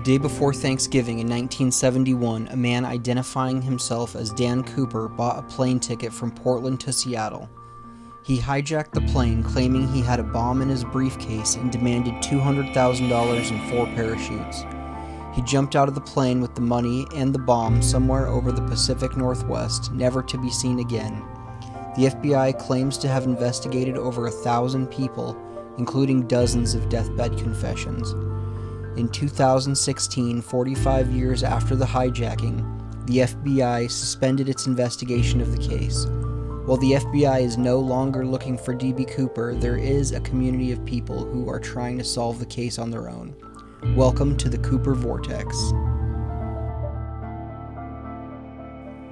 day before Thanksgiving in 1971, a man identifying himself as Dan Cooper bought a plane ticket from Portland to Seattle. He hijacked the plane, claiming he had a bomb in his briefcase, and demanded $200,000 and 4 parachutes. He jumped out of the plane with the money and the bomb somewhere over the Pacific Northwest, never to be seen again. The FBI claims to have investigated over 1,000 people, including dozens of deathbed confessions. In 2016, 45 years after the hijacking, the FBI suspended its investigation of the case. While the FBI is no longer looking for D.B. Cooper, there is a community of people who are trying to solve the case on their own. Welcome to the Cooper Vortex.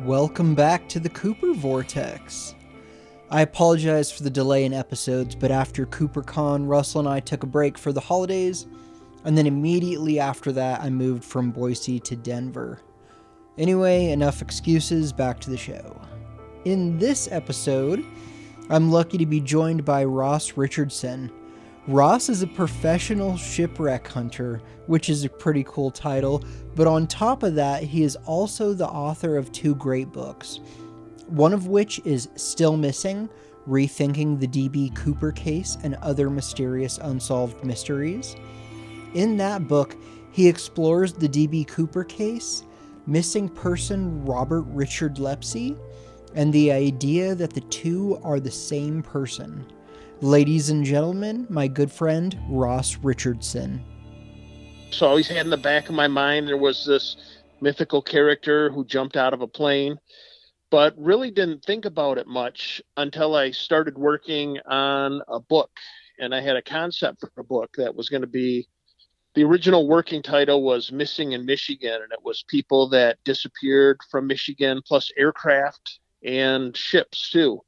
Welcome back to the Cooper Vortex. I apologize for the delay in episodes, but after CooperCon, Russell and I took a break for the holidays, and then immediately after that, I moved from Boise to Denver. Anyway, enough excuses, back to the show. In this episode, I'm lucky to be joined by Ross Richardson. Ross is a professional shipwreck hunter, which is a pretty cool title, but on top of that, he is also the author of 2 great books, one of which is Still Missing, Rethinking the D.B. Cooper Case and Other Mysterious Unsolved Mysteries. In that book, he explores the D.B. Cooper case, missing person Robert Lepsy, and the idea that the two are the same person. Ladies and gentlemen, my good friend, Ross Richardson. So I always had in the back of my mind there was this mythical character who jumped out of a plane, but really didn't think about it much until I started working on a book. And I had a concept for a book that was going to be, the original working title was Missing in Michigan, and it was people that disappeared from Michigan, plus aircraft and ships too.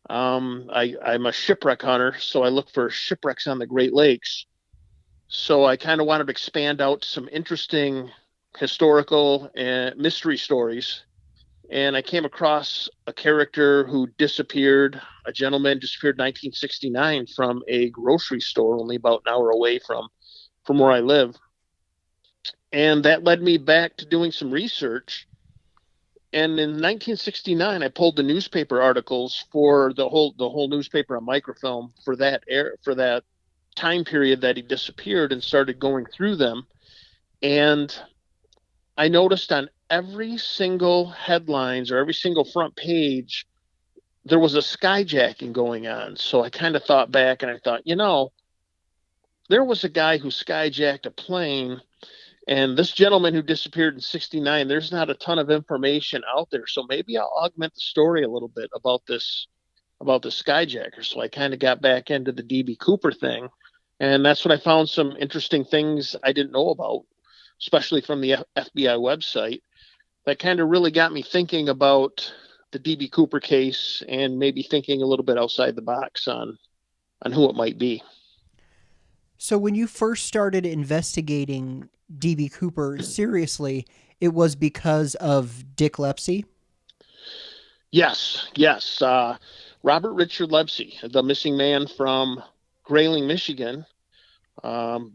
I'm a shipwreck hunter, so I look for shipwrecks on the Great Lakes. So I kind of wanted to expand out to some interesting historical and mystery stories. And I came across a character who disappeared, a gentleman disappeared in 1969 from a grocery store only about an hour away from where I live. And that led me back to doing some research. And in 1969, I pulled the newspaper articles for the whole newspaper on microfilm for that time period that he disappeared, and started going through them. And I noticed on every single headlines or every single front page, there was a skyjacking going on. So I kind of thought back and I thought, there was a guy who skyjacked a plane, and this gentleman who disappeared in 69, there's not a ton of information out there. So maybe I'll augment the story a little bit about this skyjacker. So I kind of got back into the D.B. Cooper thing. And that's when I found some interesting things I didn't know about, especially from the FBI website, that kind of really got me thinking about the D.B. Cooper case and maybe thinking a little bit outside the box on who it might be. So when you first started investigating D.B. Cooper seriously, it was because of Dick Lepsy? Yes. Robert Richard Lepsy, the missing man from Grayling, Michigan. That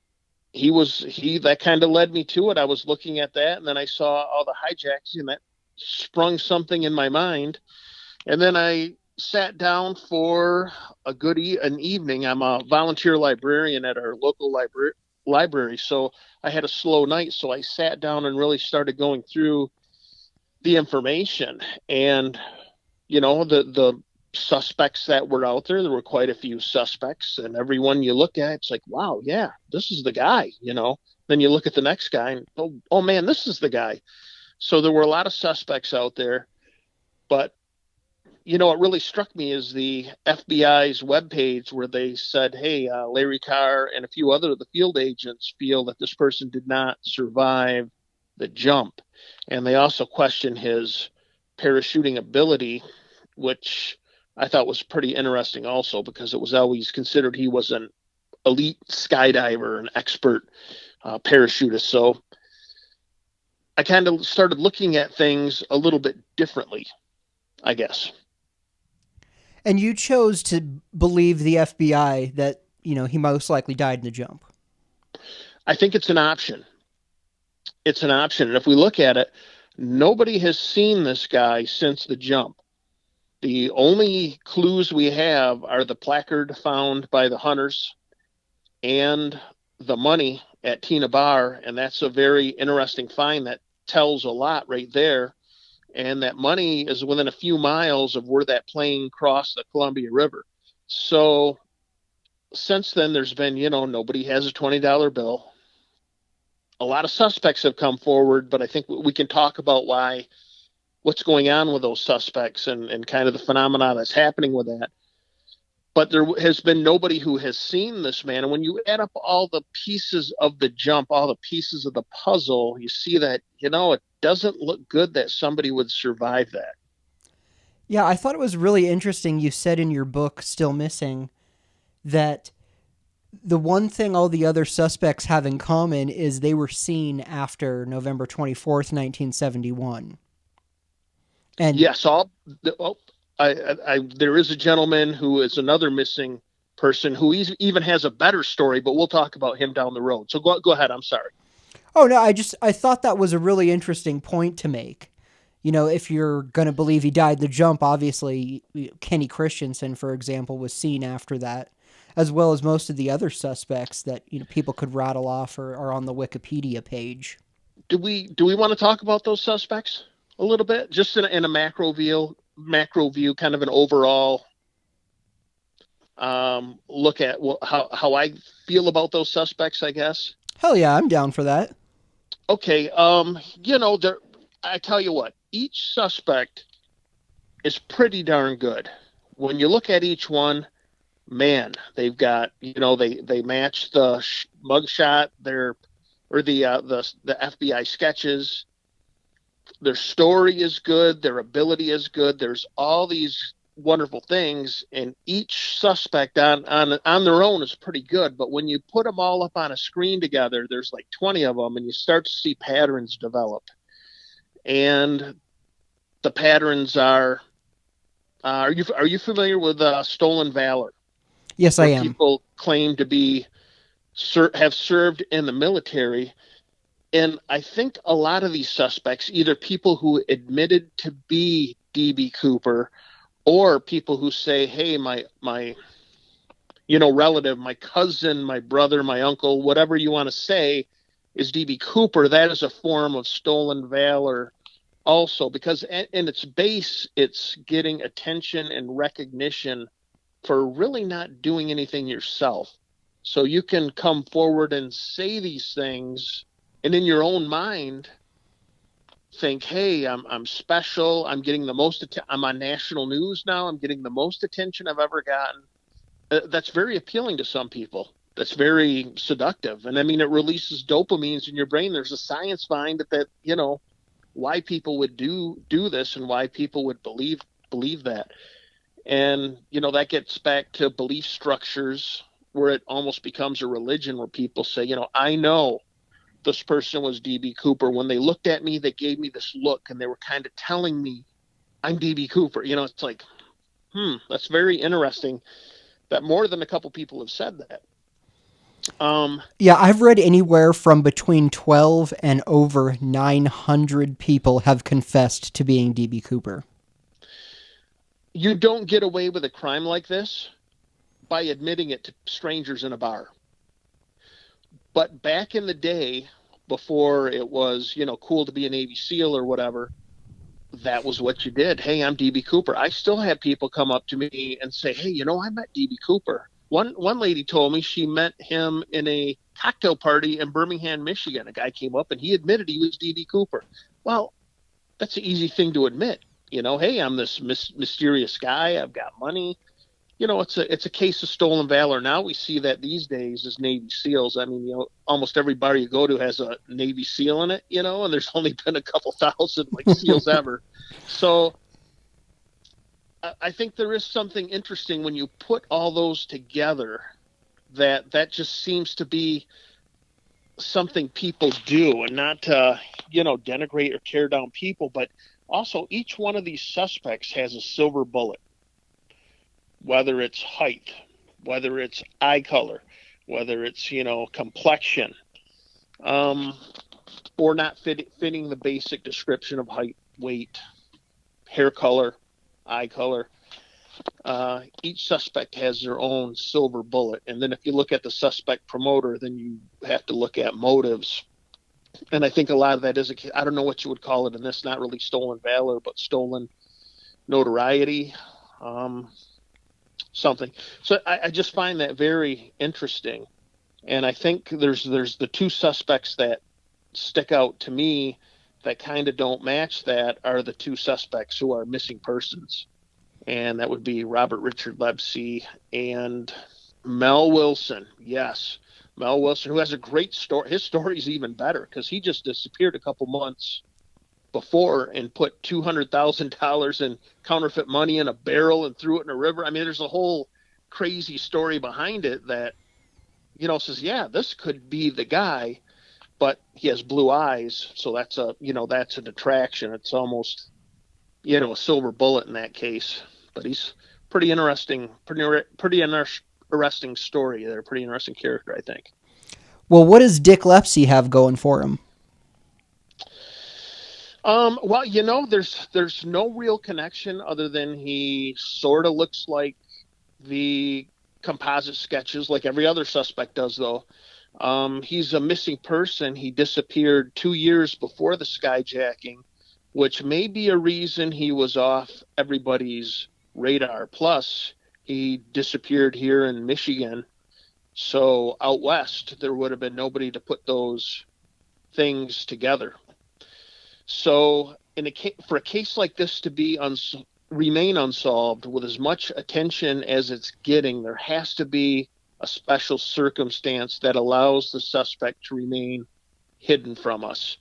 kind of led me to it. I was looking at that, and then I saw all the hijacks, and that sprung something in my mind. And then I sat down for an evening. I'm a volunteer librarian at our local library, so I had a slow night. So I sat down and really started going through the information, and the suspects that were out there. There were quite a few suspects, and everyone you look at, it's like, wow, yeah, this is the guy. Then you look at the next guy, and oh man, this is the guy. So there were a lot of suspects out there, but what really struck me is the FBI's webpage, where they said, hey, Larry Carr and a few other of the field agents feel that this person did not survive the jump. And they also questioned his parachuting ability, which I thought was pretty interesting also, because it was always considered he was an elite skydiver, an expert parachutist. So I kind of started looking at things a little bit differently, I guess. And you chose to believe the FBI that, he most likely died in the jump. I think it's an option. it's an option. And if we look at it, nobody has seen this guy since the jump. The only clues we have are the placard found by the hunters and the money at Tina Bar, and that's a very interesting find that tells a lot right there. And that money is within a few miles of where that plane crossed the Columbia River. So since then, there's been, nobody has a $20 bill. A lot of suspects have come forward, but I think we can talk about what's going on with those suspects and kind of the phenomena that's happening with that. But there has been nobody who has seen this man. And when you add up all the pieces of the jump, all the pieces of the puzzle, you see that, it doesn't look good that somebody would survive that. Yeah, I thought it was really interesting. You said in your book, Still Missing, that the one thing all the other suspects have in common is they were seen after November 24th, 1971. And yes, there is a gentleman who is another missing person who even has a better story, but we'll talk about him down the road. So go ahead. I'm sorry. Oh, no, I thought that was a really interesting point to make. If you're going to believe he died the jump, obviously Kenny Christiansen, for example, was seen after that, as well as most of the other suspects that, people could rattle off or are on the Wikipedia page. Do we want to talk about those suspects a little bit, just in a macro view, kind of an overall look at how I feel about those suspects, I guess? Hell yeah, I'm down for that. Okay. I tell you what, each suspect is pretty darn good. When you look at each one, man, they've got, they match the mugshot, the FBI sketches. Their story is good. Their ability is good. There's all these wonderful things, and each suspect on their own is pretty good. But when you put them all up on a screen together, there's like 20 of them, and you start to see patterns develop. And the patterns are you familiar with Stolen Valor? Yes, I am. People claim to have served in the military. And I think a lot of these suspects, either people who admitted to be D.B. Cooper or people who say, hey, my relative, my cousin, my brother, my uncle, whatever you want to say is D.B. Cooper, that is a form of stolen valor also, because in its base, it's getting attention and recognition for really not doing anything yourself. So you can come forward and say these things and in your own mind think, hey, I'm special. I'm getting the most I'm on national news now. I'm getting the most attention I've ever gotten. That's very appealing to some people. That's very seductive. And I mean, it releases dopamines in your brain. There's a science behind it that, why people would do this and why people would believe that. And, that gets back to belief structures where it almost becomes a religion where people say, I know this person was D.B. Cooper. When they looked at me, they gave me this look and they were kind of telling me I'm D.B. Cooper. It's like, that's very interesting that more than a couple people have said that. Yeah, I've read anywhere from between 12 and over 900 people have confessed to being D.B. Cooper. You don't get away with a crime like this by admitting it to strangers in a bar. But back in the day, before it was, cool to be a Navy SEAL or whatever, that was what you did. Hey, I'm D.B. Cooper. I still have people come up to me and say, hey, I met D.B. Cooper. One lady told me she met him in a cocktail party in Birmingham, Michigan. A guy came up and he admitted he was D.B. Cooper. Well, that's an easy thing to admit. Hey, I'm this mysterious guy. I've got money. It's a case of stolen valor. Now we see that these days as Navy SEALs. I mean, almost every bar you go to has a Navy SEAL in it, and there's only been a couple thousand SEALs ever. So I think there is something interesting when you put all those together that just seems to be something people do, and not to, denigrate or tear down people, but also each one of these suspects has a silver bullet. Whether it's height, whether it's eye color, whether it's, complexion. or not fitting the basic description of height, weight, hair color, eye color. Each suspect has their own silver bullet. And then if you look at the suspect promoter, then you have to look at motives. And I think a lot of that is, I don't know what you would call it in this, not really stolen valor, but stolen notoriety, something. So I just find that very interesting. And I think there's the two suspects that stick out to me that kind of don't match that are the two suspects who are missing persons. And that would be Robert Richard Lepsy and Mel Wilson. Yes, Mel Wilson, who has a great story. His story is even better because he just disappeared a couple months before and put $200,000 in counterfeit money in a barrel and threw it in a river. I mean, there's a whole crazy story behind it that, says, yeah, this could be the guy, but he has blue eyes. So that's that's a detraction. It's almost, a silver bullet in that case, but he's pretty interesting story there. Pretty interesting character, I think. Well, what does Dick Lepsy have going for him? Well, there's no real connection other than he sort of looks like the composite sketches, like every other suspect does, though. He's a missing person. He disappeared 2 years before the skyjacking, which may be a reason he was off everybody's radar. Plus, he disappeared here in Michigan. So out west, there would have been nobody to put those things together. So for a case like this to be remain unsolved with as much attention as it's getting, there has to be a special circumstance that allows the suspect to remain hidden from us.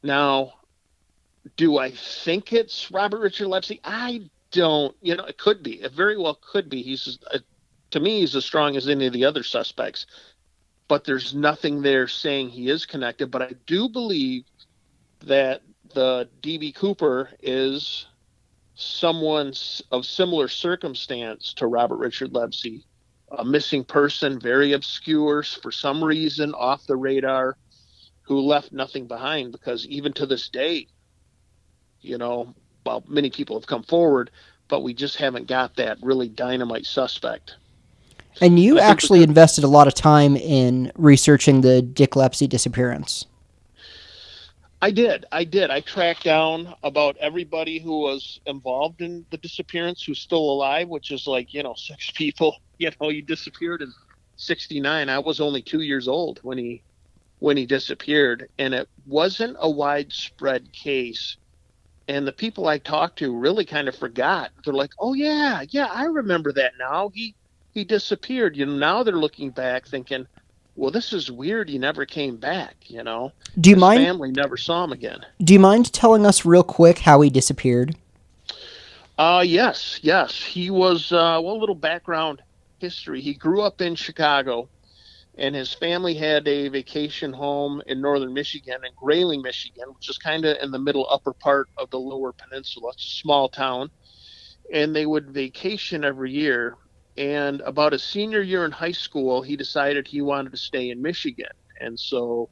Now, do I think it's Robert Richard Lepsy? I don't. It could be. It very well could be. To me, he's as strong as any of the other suspects. But there's nothing there saying he is connected. But I do believe that the D.B. Cooper is someone of similar circumstance to Robert Richard Lepsy, a missing person, very obscure, for some reason off the radar, who left nothing behind, because even to this day, many people have come forward, but we just haven't got that really dynamite suspect. And you actually invested a lot of time in researching the Dick Lepsy disappearance. I did. I tracked down about everybody who was involved in the disappearance who's still alive, which is like, 6 people. He disappeared in 1969. I was only 2 years old when he disappeared, and it wasn't a widespread case. And the people I talked to really kind of forgot. They're like, "Oh yeah, I remember that now. He disappeared." Now they're looking back thinking, well, this is weird. He never came back, Do you His mind? family never saw him again. Do you mind telling us real quick how he disappeared? Yes. He was, a little background history. He grew up in Chicago, and his family had a vacation home in northern Michigan, in Grayling, Michigan, which is kind of in the middle upper part of the lower peninsula. It's a small town, and they would vacation every year. And about his senior year in high school, he decided he wanted to stay in Michigan. And so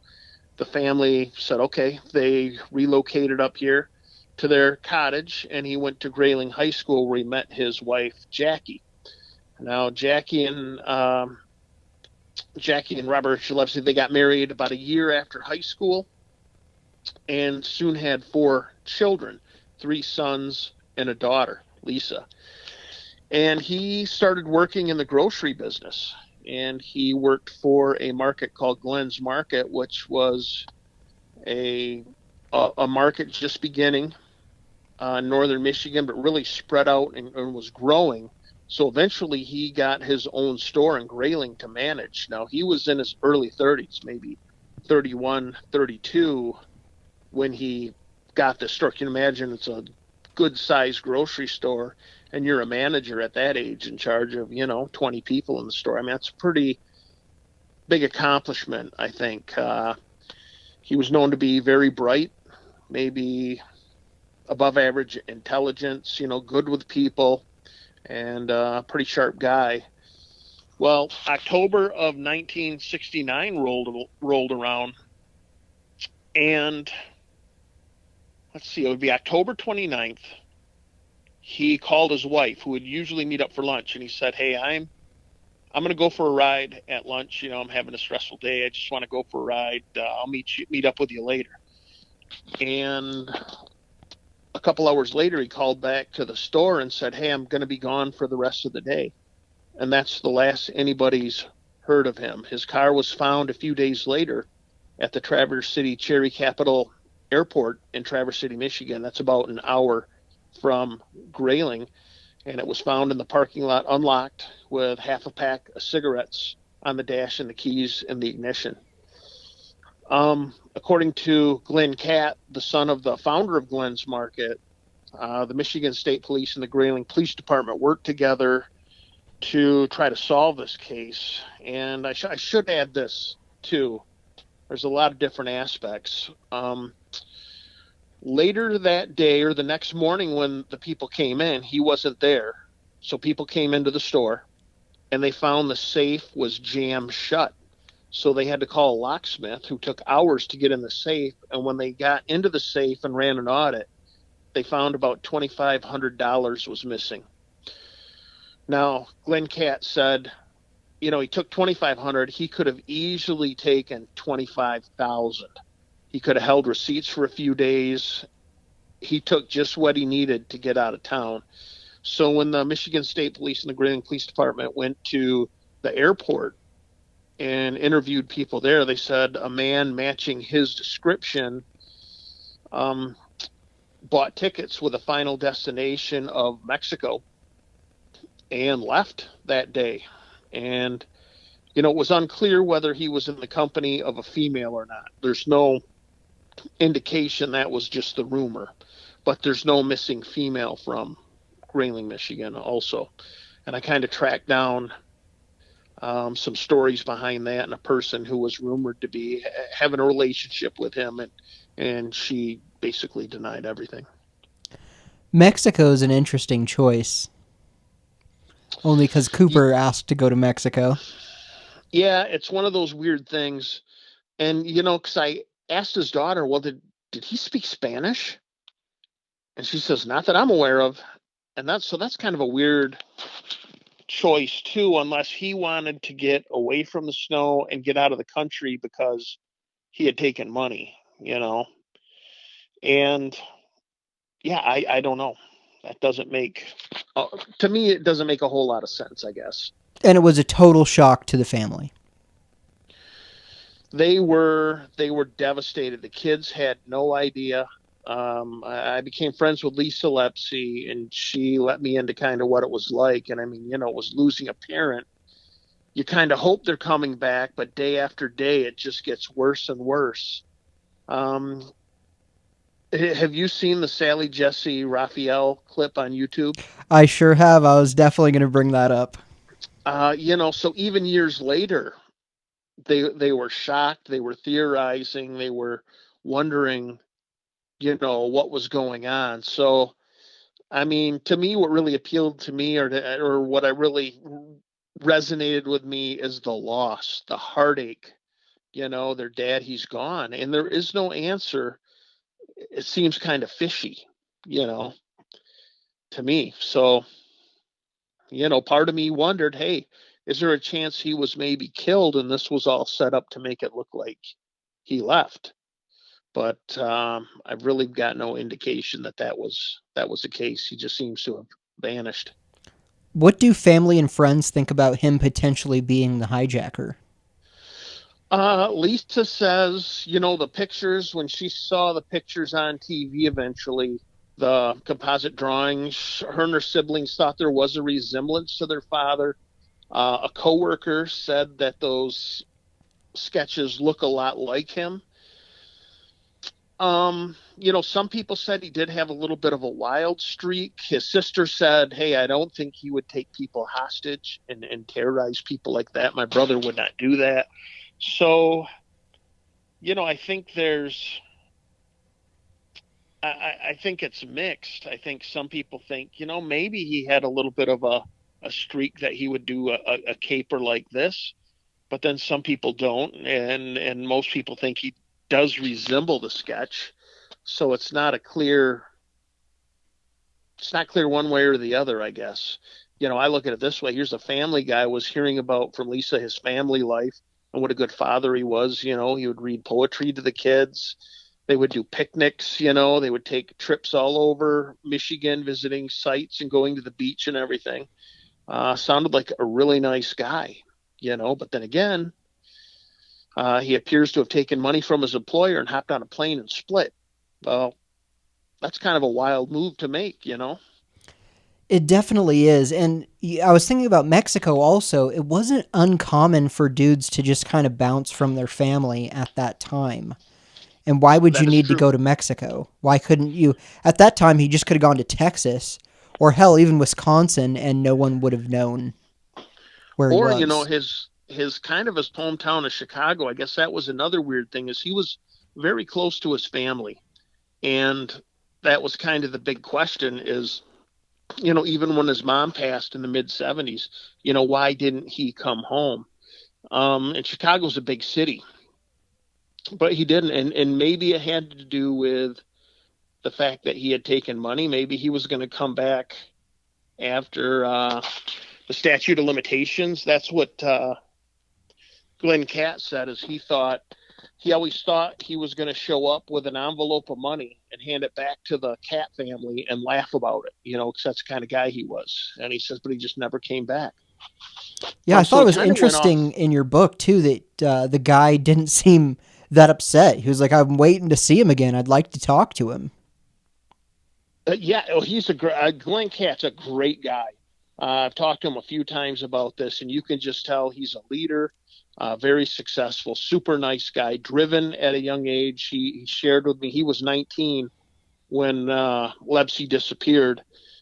the family said, okay, they relocated up here to their cottage, and he went to Grayling High School where he met his wife, Jackie. Now, Jackie and Robert Lepsy, they got married about a year after high school and soon had 4 children, 3 sons and a daughter, Lisa. And he started working in the grocery business, and he worked for a market called Glenn's Market, which was a market just beginning in northern Michigan, but really spread out and was growing. So eventually he got his own store in Grayling to manage. Now, he was in his early 30s, maybe 31, 32, when he got this store. Can you imagine? It's a good-sized grocery store, and you're a manager at that age in charge of, 20 people in the store. I mean, that's a pretty big accomplishment, I think. He was known to be very bright, maybe above average intelligence, good with people, and a pretty sharp guy. Well, October of 1969 rolled around, And let's see, it would be October 29th. He called his wife, who would usually meet up for lunch, and he said, "Hey, I'm going to go for a ride at lunch. You know, I'm having a stressful day. I just want to go for a ride. I'll meet up with you later." And a couple hours later, he called back to the store and said, "Hey, I'm going to be gone for the rest of the day." And that's the last anybody's heard of him. His car was found a few days later at the Traverse City Cherry Capital Airport in Traverse City, Michigan. That's about an hour from Grayling. And it was found in the parking lot unlocked with half a pack of cigarettes on the dash and the keys in the ignition. According to Glenn Catt, the son of the founder of Glenn's Market, the Michigan State Police and the Grayling Police Department worked together to try to solve this case. And I should add this too. There's a lot of different aspects. Later that day or the next morning when the people came in, he wasn't there. So people came into the store and they found the safe was jammed shut. So they had to call a locksmith who took hours to get in the safe. And when they got into the safe and ran an audit, they found about $2,500 was missing. Now, Glenn Catt said, you know, he took 2,500. He could have easily taken 25,000. He could have held receipts for a few days. He took just what he needed to get out of town. So when the Michigan State Police and the Grayling Police Department went to the airport and interviewed people there, they said a man matching his description bought tickets with a final destination of Mexico and left that day. And, you know, it was unclear whether he was in the company of a female or not. There's no indication, that was just the rumor. But there's no missing female from Grayling, Michigan also. And I kind of tracked down some stories behind that, and a person who was rumored to be having a relationship with him, and she basically denied everything. Mexico is an interesting choice, only because Cooper asked to go to Mexico. Yeah, it's one of those weird things. And, you know, because I asked his daughter, well, did he speak Spanish? And she says, not that I'm aware of. And that's kind of a weird choice too, unless he wanted to get away from the snow and get out of the country because he had taken money, you know. And yeah, I don't know. That doesn't make, to me, it doesn't make a whole lot of sense, I guess. And it was a total shock to the family. They were devastated. The kids had no idea. I became friends with Lisa Lepsy, and she let me into kind of what it was like. And I mean, you know, it was losing a parent. You kind of hope they're coming back, but day after day, it just gets worse and worse. Um, have you seen the Sally Jesse Raphael clip on YouTube? I sure have. I was definitely going to bring that up. You know, so even years later, they were shocked. They were theorizing. They were wondering, you know, what was going on. So, I mean, to me, what really appealed to me, or what I really resonated with me, is the loss, the heartache. You know, their dad, he's gone, and there is no answer. It seems kind of fishy, you know, to me. So, you know, part of me wondered, hey, is there a chance he was maybe killed and this was all set up to make it look like he left? But I've really got no indication that was the case. He just seems to have vanished. What do family and friends think about him potentially being the hijacker? Lisa says, you know, the pictures, when she saw the pictures on TV eventually, the composite drawings, her and her siblings thought there was a resemblance to their father. A coworker said that those sketches look a lot like him. You know, some people said he did have a little bit of a wild streak. His sister said, hey, I don't think he would take people hostage and terrorize people like that. My brother would not do that. So, you know, I think I think it's mixed. I think some people think, you know, maybe he had a little bit of a streak that he would do a caper like this, but then some people don't. And most people think does resemble the sketch. So it's not clear one way or the other, I guess. I look at it this way. Here's a family guy was hearing about from Lisa his family life and what a good father he was. He would read poetry to the kids. They would do picnics. They would take trips all over Michigan, visiting sites and going to the beach and everything. Sounded like a really nice guy. But then again, he appears to have taken money from his employer and hopped on a plane and split. Well, that's kind of a wild move to make. It definitely is. And I was thinking about Mexico also. It wasn't uncommon for dudes to just kind of bounce from their family at that time. And why would you That is need to true. go to Mexico? Why couldn't you? At that time, he just could have gone to Texas or hell, even Wisconsin, and no one would have known where he Or, was. his kind of his hometown of Chicago. I guess that was another weird thing is he was very close to his family. And that was kind of the big question is, even when his mom passed in the mid 70s, why didn't he come home? And Chicago's a big city, but he didn't. And maybe it had to do with the fact that he had taken money. Maybe he was going to come back after the statute of limitations. That's what Glenn Catt said. Is he always thought he was going to show up with an envelope of money and hand it back to the Catt family and laugh about it. Because that's the kind of guy he was. And he says, but he just never came back. Yeah, I thought So it it was kind of went off. interesting in your book, too, that the guy didn't seem that upset. He was like, I'm waiting to see him again. I'd like to talk to him. Yeah, he's Glenn Catt's a great guy. I've talked to him a few times about this, and you can just tell he's a leader, very successful, super nice guy, driven at a young age. He shared with me he was 19 when Lepsy disappeared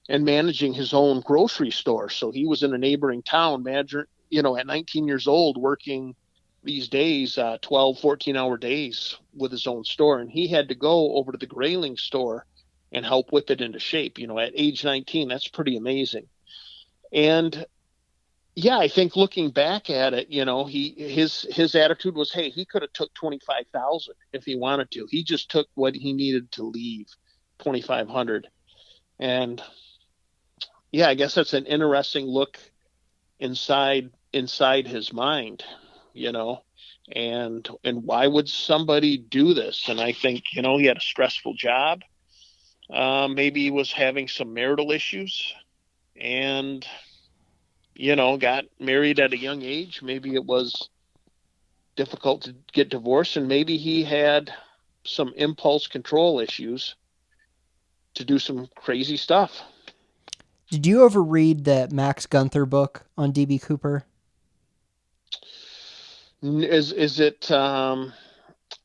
and managing his own grocery store. So he was in a neighboring town, at 19 years old, working these days, 12, 14-hour days with his own store. And he had to go over to the Grayling store and help whip it into shape. At age 19, that's pretty amazing. And yeah, I think looking back at it, his attitude was, hey, he could have took 25,000 if he wanted to. He just took what he needed to leave, 2,500. And yeah, I guess that's an interesting look inside his mind, you know. And why would somebody do this? And I think, he had a stressful job. Maybe he was having some marital issues and got married at a young age. Maybe it was difficult to get divorced, and maybe he had some impulse control issues to do some crazy stuff. Did you ever read the Max Gunther book on D.B. Cooper? Is it how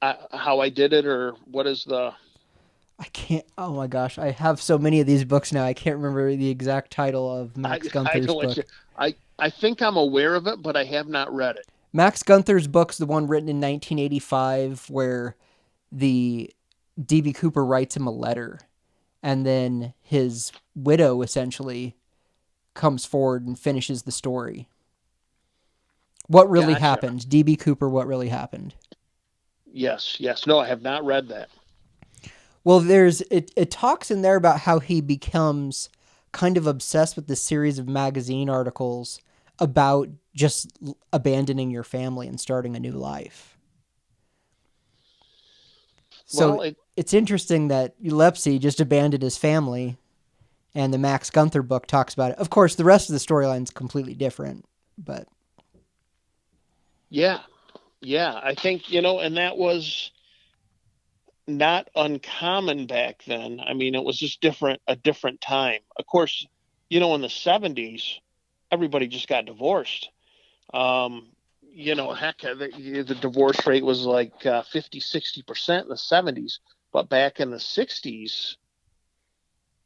I did it, or what is the I can't. Oh my gosh, I have so many of these books now. I can't remember the exact title of I Max I Gunther's don't let you book. I think I'm aware of it, but I have not read it. Max Gunther's book's the one written in 1985 where the D.B. Cooper writes him a letter, and then his widow essentially comes forward and finishes the story. What really Gotcha. happened? D.B. Cooper, what really happened? Yes, yes. No, I have not read that. Well, it talks in there about how he becomes kind of obsessed with this series of magazine articles about just abandoning your family and starting a new life. So Well, it's interesting that Lepsy just abandoned his family, and the Max Gunther book talks about it. Of course, the rest of the storyline is completely different, but yeah, yeah. I think and that was not uncommon back then. I mean, it was just a different time. Of course, in the 70s, everybody just got divorced. Um, heck, the divorce rate was like 50, 60% in the 70s. But back in the 60s,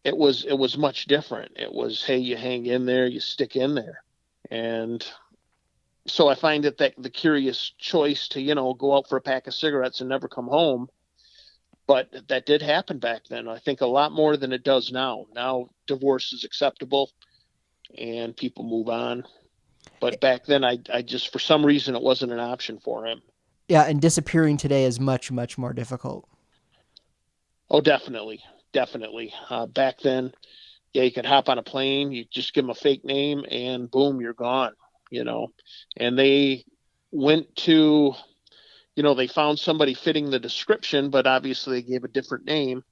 it was much different. It was, hey, you hang in there, you stick in there. And so I find that the curious choice to, go out for a pack of cigarettes and never come home. But that did happen back then. I think a lot more than it does now. Now divorce is acceptable and people move on. But back then, I just, for some reason, it wasn't an option for him. Yeah, and disappearing today is much, much more difficult. Oh, definitely, definitely. Back then, yeah, you could hop on a plane, you just give them a fake name, and boom, you're gone. You know, and they went to, they found somebody fitting the description, but obviously they gave a different name,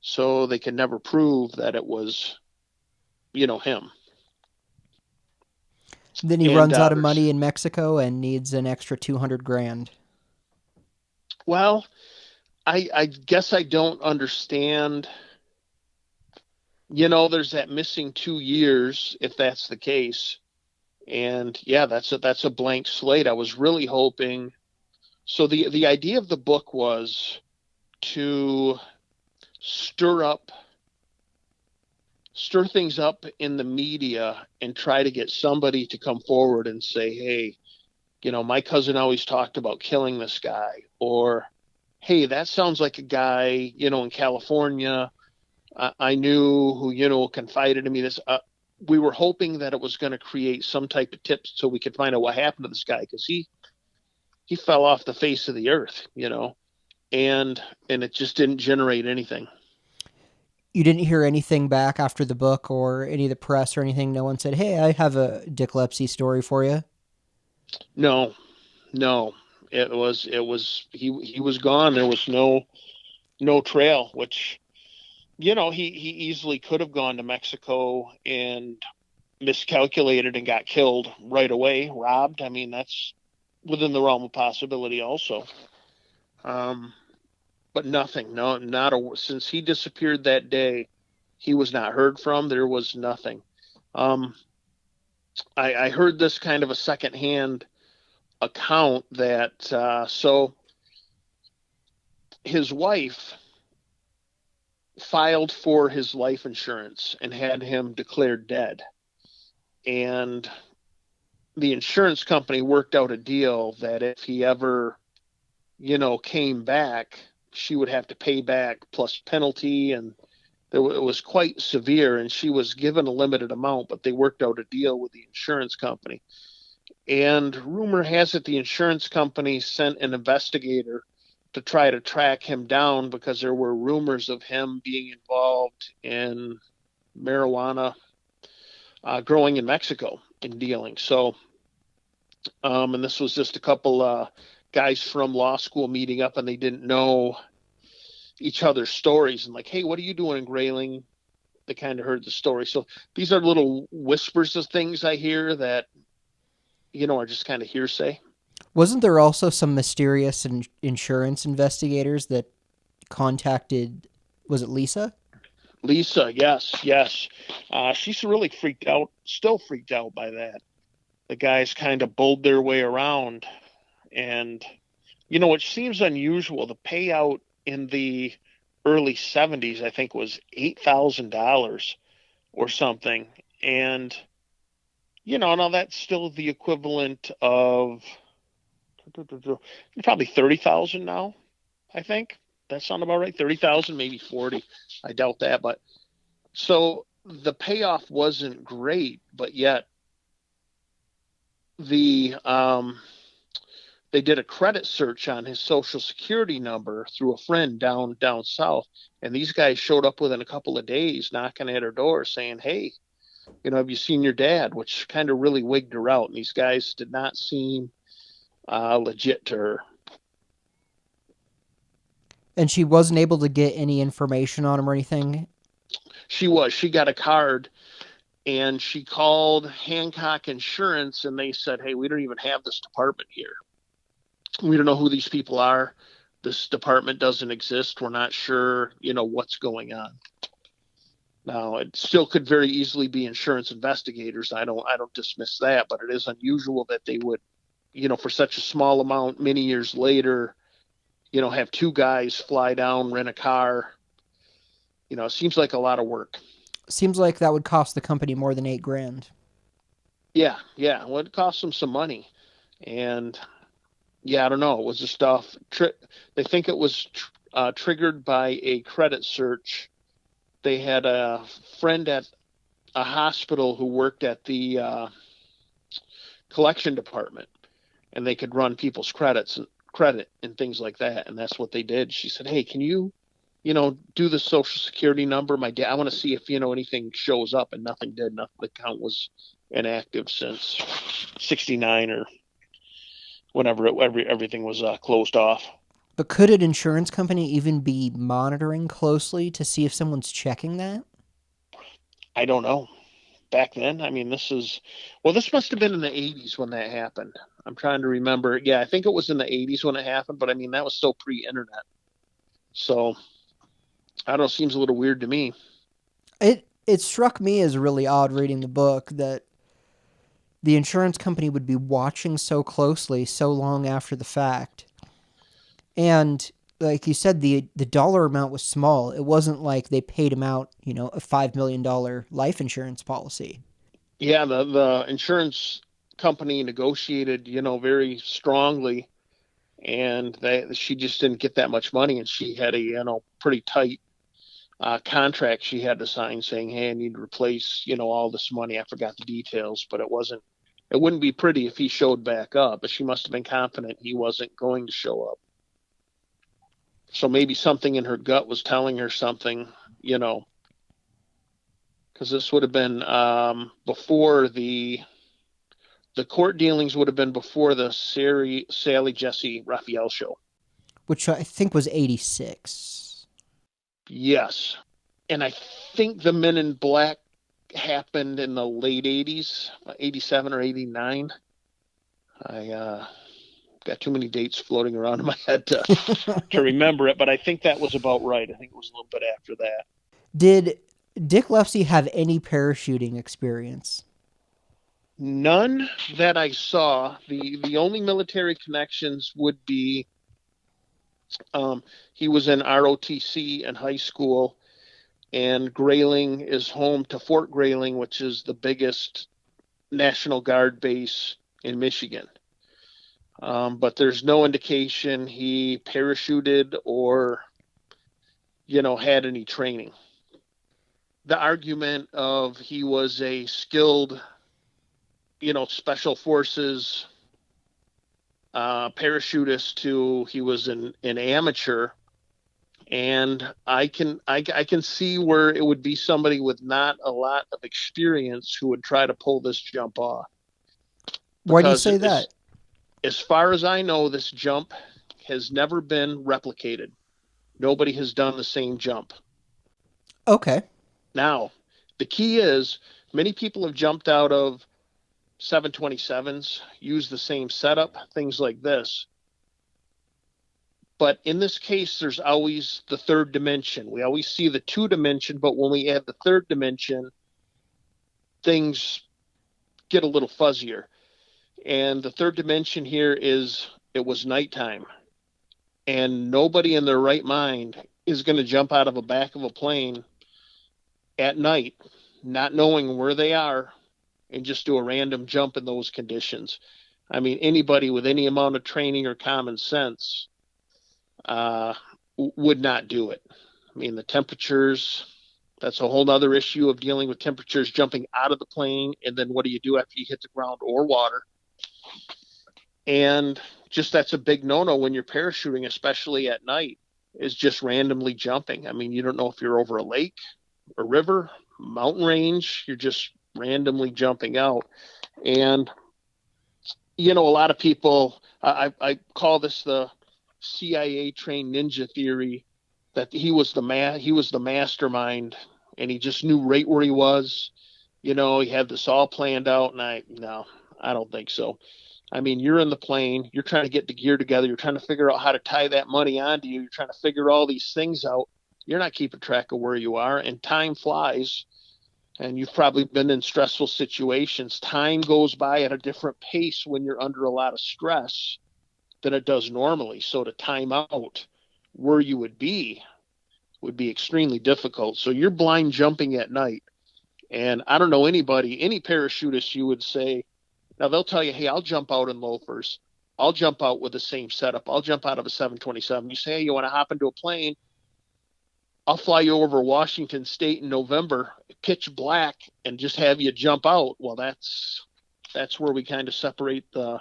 so they could never prove that it was, him. Then he And runs out of there's, money in Mexico and needs an extra 200 grand. well, I guess I don't understand. There's that missing 2 years, if that's the case. And yeah, that's a blank slate. I was really hoping. So the idea of the book was to stir up stir things up in the media and try to get somebody to come forward and say, hey, my cousin always talked about killing this guy, or hey, that sounds like a guy, in California. I knew who, confided in me this. We were hoping that it was going to create some type of tips so we could find out what happened to this guy, because he fell off the face of the earth, and it just didn't generate anything. You didn't hear anything back after the book or any of the press or anything? No one said, hey, I have a Dick Lepsy story for you? No, no, it was he was gone. There was no trail, which he easily could have gone to Mexico and miscalculated and got killed right away, robbed. I mean, that's within the realm of possibility also. Um, but nothing, no, not a since he disappeared that day, he was not heard from. There was nothing. Um, I heard this kind of a secondhand account that so his wife filed for his life insurance and had him declared dead. And the insurance company worked out a deal that if he ever, came back, she would have to pay back plus penalty. And it was quite severe. And she was given a limited amount, but they worked out a deal with the insurance company. And rumor has it the insurance company sent an investigator to try to track him down because there were rumors of him being involved in marijuana growing in Mexico and dealing. So, and this was just a couple guys from law school meeting up, and they didn't know each other's stories. And like, hey, what are you doing in Grayling? They kind of heard the story. So these are little whispers of things I hear that, are just kind of hearsay. Wasn't there also some mysterious insurance investigators that contacted, was it Lisa? Lisa, yes, yes. She's really freaked out, still freaked out by that. The guys kind of bowled their way around. And, it seems unusual. The payout in the early 70s, I think, was $8,000 or something. And, now that's still the equivalent of probably 30,000 now, I think. That sound about right? 30,000, maybe 40. I doubt that. But so the payoff wasn't great, but yet the they did a credit search on his social security number through a friend down south, and these guys showed up within a couple of days, knocking at her door, saying, "Hey, have you seen your dad?" Which kind of really wigged her out. And these guys did not seem legit to her. And she wasn't able to get any information on him or anything? She got a card, and she called Hancock Insurance, and they said, "Hey, we don't even have this department here. We don't know who these people are. This department doesn't exist. We're not sure, what's going on." Now, it still could very easily be insurance investigators. I don't dismiss that, but it is unusual that they would, for such a small amount, many years later, have two guys fly down, rent a car. It seems like a lot of work. Seems like that would cost the company more than 8 grand. Yeah, yeah. Well, it cost them some money, and yeah, I don't know. It was just stuff. They think it was triggered by a credit search. They had a friend at a hospital who worked at the collection department, and they could run people's credits. credit and things like that. And that's what they did. She said, hey, can you, do the social security number? My dad, I want to see if, anything shows up, and nothing did. Nothing. The account was inactive since 69 or whenever everything was closed off. But could an insurance company even be monitoring closely to see if someone's checking that? I don't know. Back then, I mean, this must have been in the 80s when that happened. I'm trying to remember. Yeah, I think it was in the 80s when it happened, but I mean, that was still pre-internet. So, I don't know, seems a little weird to me. It struck me as really odd reading the book that the insurance company would be watching so closely so long after the fact. And like you said, the dollar amount was small. It wasn't like they paid him out, a $5 million life insurance policy. Yeah, the insurance company negotiated, very strongly, and she just didn't get that much money, and she had a, pretty tight contract she had to sign saying, hey, I need to replace, all this money. I forgot the details, but it wouldn't be pretty if he showed back up, but she must have been confident he wasn't going to show up. So maybe something in her gut was telling her something, because this would have been before the court dealings would have been before the Sally Jesse Raphael show, which I think was 86. Yes. And I think the Men in Black happened in the late 80s, 87 or 89. I got too many dates floating around in my head to remember it, but I think that was about right. I think it was a little bit after that. Did Dick Lepsy have any parachuting experience? None that I saw. The only military connections would be he was in ROTC in high school, and Grayling is home to Fort Grayling, which is the biggest National Guard base in Michigan. But there's no indication he parachuted or, had any training. The argument of he was a skilled, special forces parachutist to he was an amateur, and I can see where it would be somebody with not a lot of experience who would try to pull this jump off. Why do you say that? As far as I know, this jump has never been replicated. Nobody has done the same jump. Okay. Now, the key is many people have jumped out of 727s, used the same setup, things like this. But in this case, there's always the third dimension. We always see the 2-dimension, but when we add the third dimension, things get a little fuzzier. And the third dimension here is it was nighttime. And nobody in their right mind is going to jump out of the back of a plane at night, not knowing where they are, and just do a random jump in those conditions. I mean, anybody with any amount of training or common sense would not do it. I mean, the temperatures, that's a whole other issue of dealing with temperatures jumping out of the plane, and then what do you do after you hit the ground or water? And just that's a big no-no when you're parachuting, especially at night, is just randomly jumping. I mean, you don't know if you're over a lake, a river, mountain range, you're just randomly jumping out. And, a lot of people, I call this the CIA trained ninja theory, that he was the mastermind, and he just knew right where he was. He had this all planned out, and I don't think so. I mean, you're in the plane, you're trying to get the gear together, you're trying to figure out how to tie that money onto you, you're trying to figure all these things out. You're not keeping track of where you are, and time flies. And you've probably been in stressful situations. Time goes by at a different pace when you're under a lot of stress than it does normally. So to time out where you would be extremely difficult. So you're blind jumping at night. And I don't know any parachutist you would say, now they'll tell you, hey, I'll jump out in loafers. I'll jump out with the same setup. I'll jump out of a 727. You say, hey, you want to hop into a plane? I'll fly you over Washington State in November, pitch black, and just have you jump out. Well, that's where we kind of separate the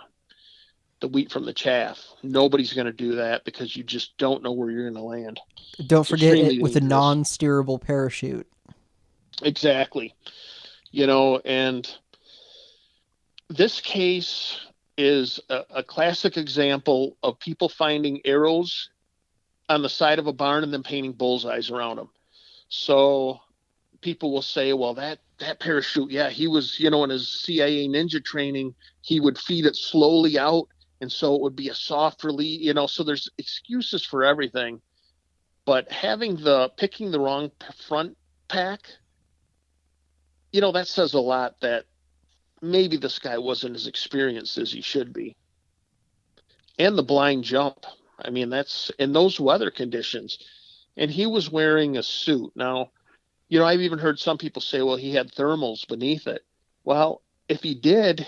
the wheat from the chaff. Nobody's going to do that because you just don't know where you're going to land. Don't It's forget extremely it with a dangerous. non-steerable parachute. Exactly. And this case is a classic example of people finding arrows on the side of a barn and then painting bullseyes around them. So people will say, well, that parachute, yeah, he was, in his CIA ninja training, he would feed it slowly out. And so it would be a soft release, so there's excuses for everything. But picking the wrong front pack, that says a lot that maybe this guy wasn't as experienced as he should be. And the blind jump. I mean, that's in those weather conditions. And he was wearing a suit. Now, I've even heard some people say, well, he had thermals beneath it. Well, if he did,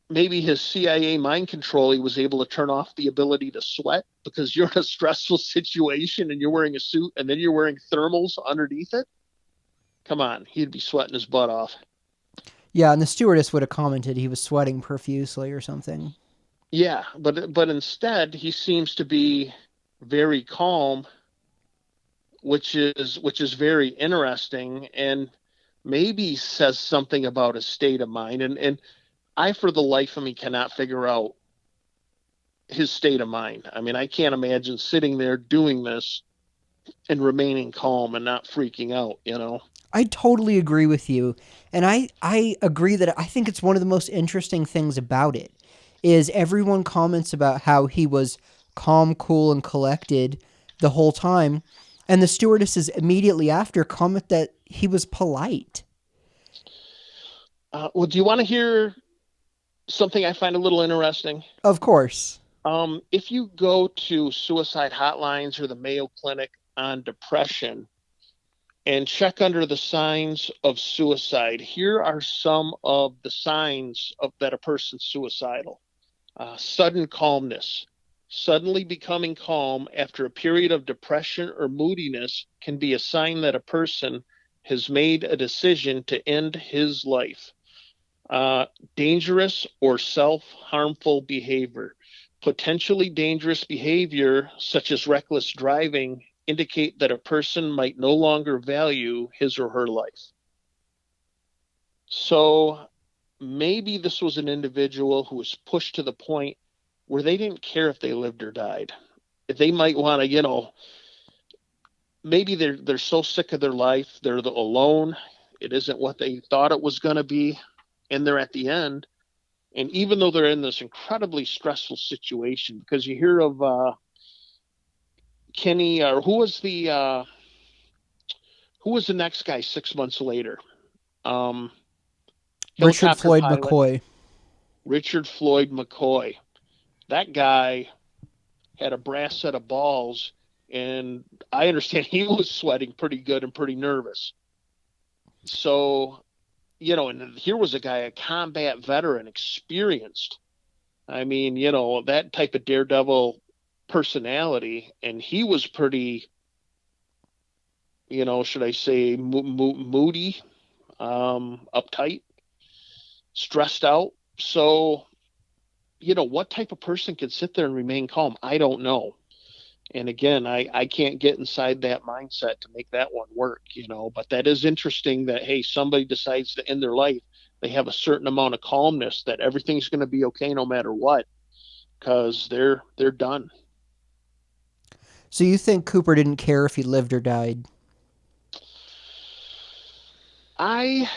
maybe his CIA mind control, he was able to turn off the ability to sweat because you're in a stressful situation and you're wearing a suit and then you're wearing thermals underneath it. Come on, he'd be sweating his butt off. Yeah, and the stewardess would have commented he was sweating profusely or something. Yeah, but instead he seems to be very calm, which is very interesting and maybe says something about his state of mind. And I, for the life of me, cannot figure out his state of mind. I mean, I can't imagine sitting there doing this and remaining calm and not freaking out. I totally agree with you. And I agree that I think it's one of the most interesting things about it is everyone comments about how he was calm, cool, and collected the whole time. And the stewardesses immediately after comment that he was polite. Well, do you want to hear something I find a little interesting? Of course. If you go to suicide hotlines or the Mayo Clinic on depression and check under the signs of suicide, here are some of the signs of that a person's suicidal. Sudden calmness. Suddenly becoming calm after a period of depression or moodiness can be a sign that a person has made a decision to end his life. Dangerous or self-harmful behavior. Potentially dangerous behavior, such as reckless driving, indicate that a person might no longer value his or her life. So maybe this was an individual who was pushed to the point where they didn't care if they lived or died. They might want to, maybe they're so sick of their life, they're alone. It isn't what they thought it was going to be, and they're at the end. And even though they're in this incredibly stressful situation, because you hear of Kenny, or who was the next guy 6 months later? Richard Helicopter Floyd pilot, McCoy. Richard Floyd McCoy. That guy had a brass set of balls, and I understand he was sweating pretty good and pretty nervous. So, and here was a guy, a combat veteran, experienced. I mean, that type of daredevil personality, and he was pretty, should I say, moody, uptight, stressed out. So, what type of person could sit there and remain calm? I don't know. And again, I can't get inside that mindset to make that one work, but that is interesting that, hey, somebody decides to end their life. They have a certain amount of calmness that everything's going to be okay no matter what, because they're done. So you think Cooper didn't care if he lived or died? I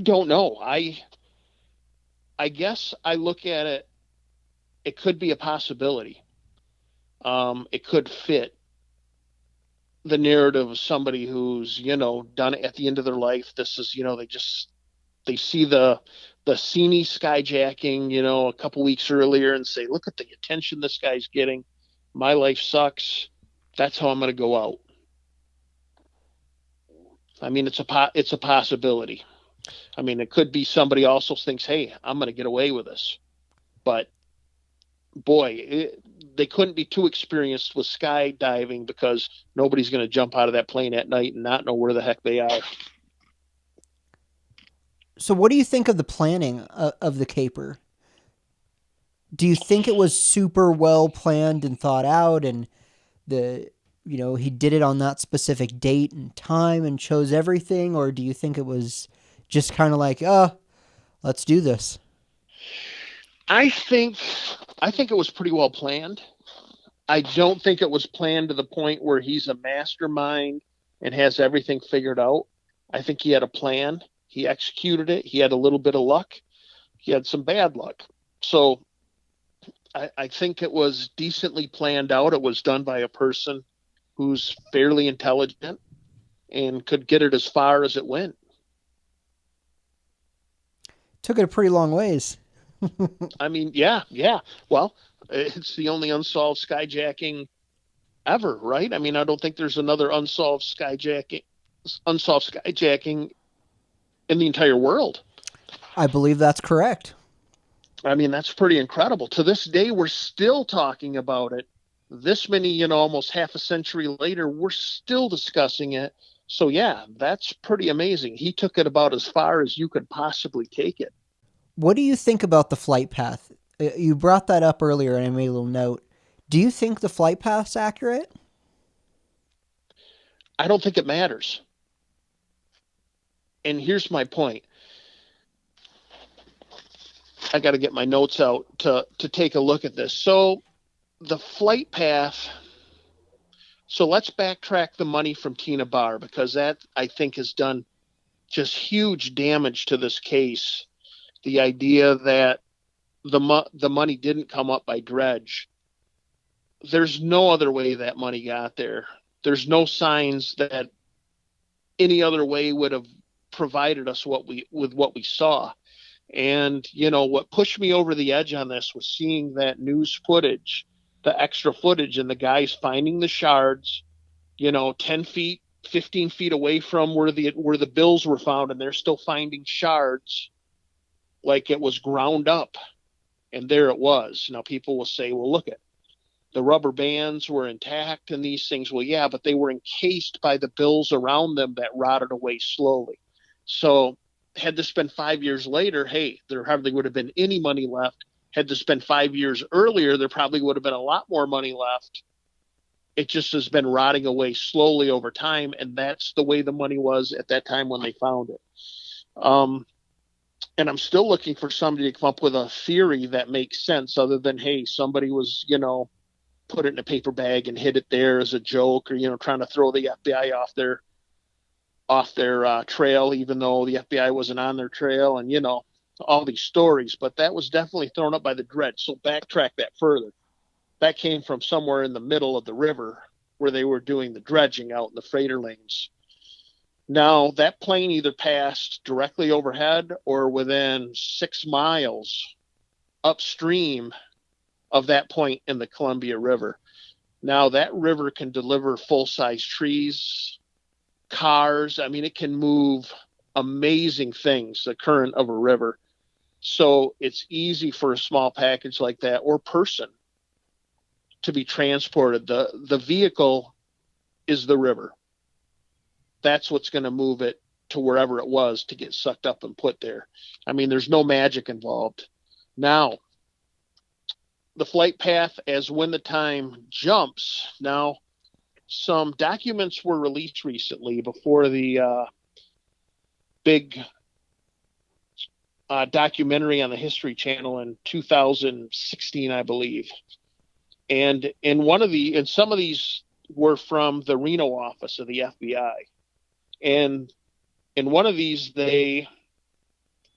don't know. I guess I look at it, it could be a possibility. It could fit the narrative of somebody who's, done it at the end of their life. This is, they see the Sini skyjacking, a couple weeks earlier and say, look at the attention this guy's getting. My life sucks. That's how I'm going to go out. I mean, it's a possibility. I mean, it could be somebody also thinks, hey, I'm going to get away with this. But boy, they couldn't be too experienced with skydiving because nobody's going to jump out of that plane at night and not know where the heck they are. So what do you think of the planning of the caper? Do you think it was super well planned and thought out, and he did it on that specific date and time and chose everything, or do you think it was just kind of like, let's do this? I think I think it was pretty well planned. I don't think it was planned to the point where he's a mastermind and has everything figured out. I think he had a plan. He executed it. He had a little bit of luck. He had some bad luck. So I think it was decently planned out. It was done by a person who's fairly intelligent and could get it as far as it went. Took it a pretty long ways. I mean, yeah, yeah. Well, it's the only unsolved skyjacking ever, right? I mean, I don't think there's another unsolved skyjacking in the entire world. I believe that's correct. I mean, that's pretty incredible. To this day, we're still talking about it. This many, almost half a century later, we're still discussing it. So, yeah, that's pretty amazing. He took it about as far as you could possibly take it. What do you think about the flight path? You brought that up earlier, and I made a little note. Do you think the flight path's accurate? I don't think it matters. And here's my point. I got to get my notes out to take a look at this. So, the flight path. So let's backtrack the money from Tina Barr, because that, I think, has done just huge damage to this case. The idea that the money didn't come up by dredge. There's no other way that money got there. There's no signs that any other way would have provided us with what we saw. And, what pushed me over the edge on this was seeing that news footage, the extra footage, and the guys finding the shards, 10 feet, 15 feet away from where the bills were found, and they're still finding shards like it was ground up. And there it was. Now, people will say, well, look at the rubber bands were intact and these things. Well, yeah, but they were encased by the bills around them that rotted away slowly. So had this been 5 years later, hey, there hardly would have been any money left. Had this been 5 years earlier, there probably would have been a lot more money left. It just has been rotting away slowly over time, and that's the way the money was at that time when they found it. And I'm still looking for somebody to come up with a theory that makes sense other than, hey, somebody was, put it in a paper bag and hid it there as a joke, or, trying to throw the FBI off their trail, even though the FBI wasn't on their trail, and, all these stories. But that was definitely thrown up by the dredge. So backtrack that further. That came from somewhere in the middle of the river where they were doing the dredging out in the freighter lanes. Now, that plane either passed directly overhead or within 6 miles upstream of that point in the Columbia River. Now, that river can deliver full-size trees, cars. I mean, it can move amazing things, the current of a river. So it's easy for a small package like that or person to be transported. The vehicle is the river. That's what's going to move it to wherever it was to get sucked up and put there. I mean, there's no magic involved. Now, the flight path as when the time jumps. Now, some documents were released recently before the big documentary on the History Channel in 2016, I believe. And some of these were from the Reno office of the FBI. And in one of these, they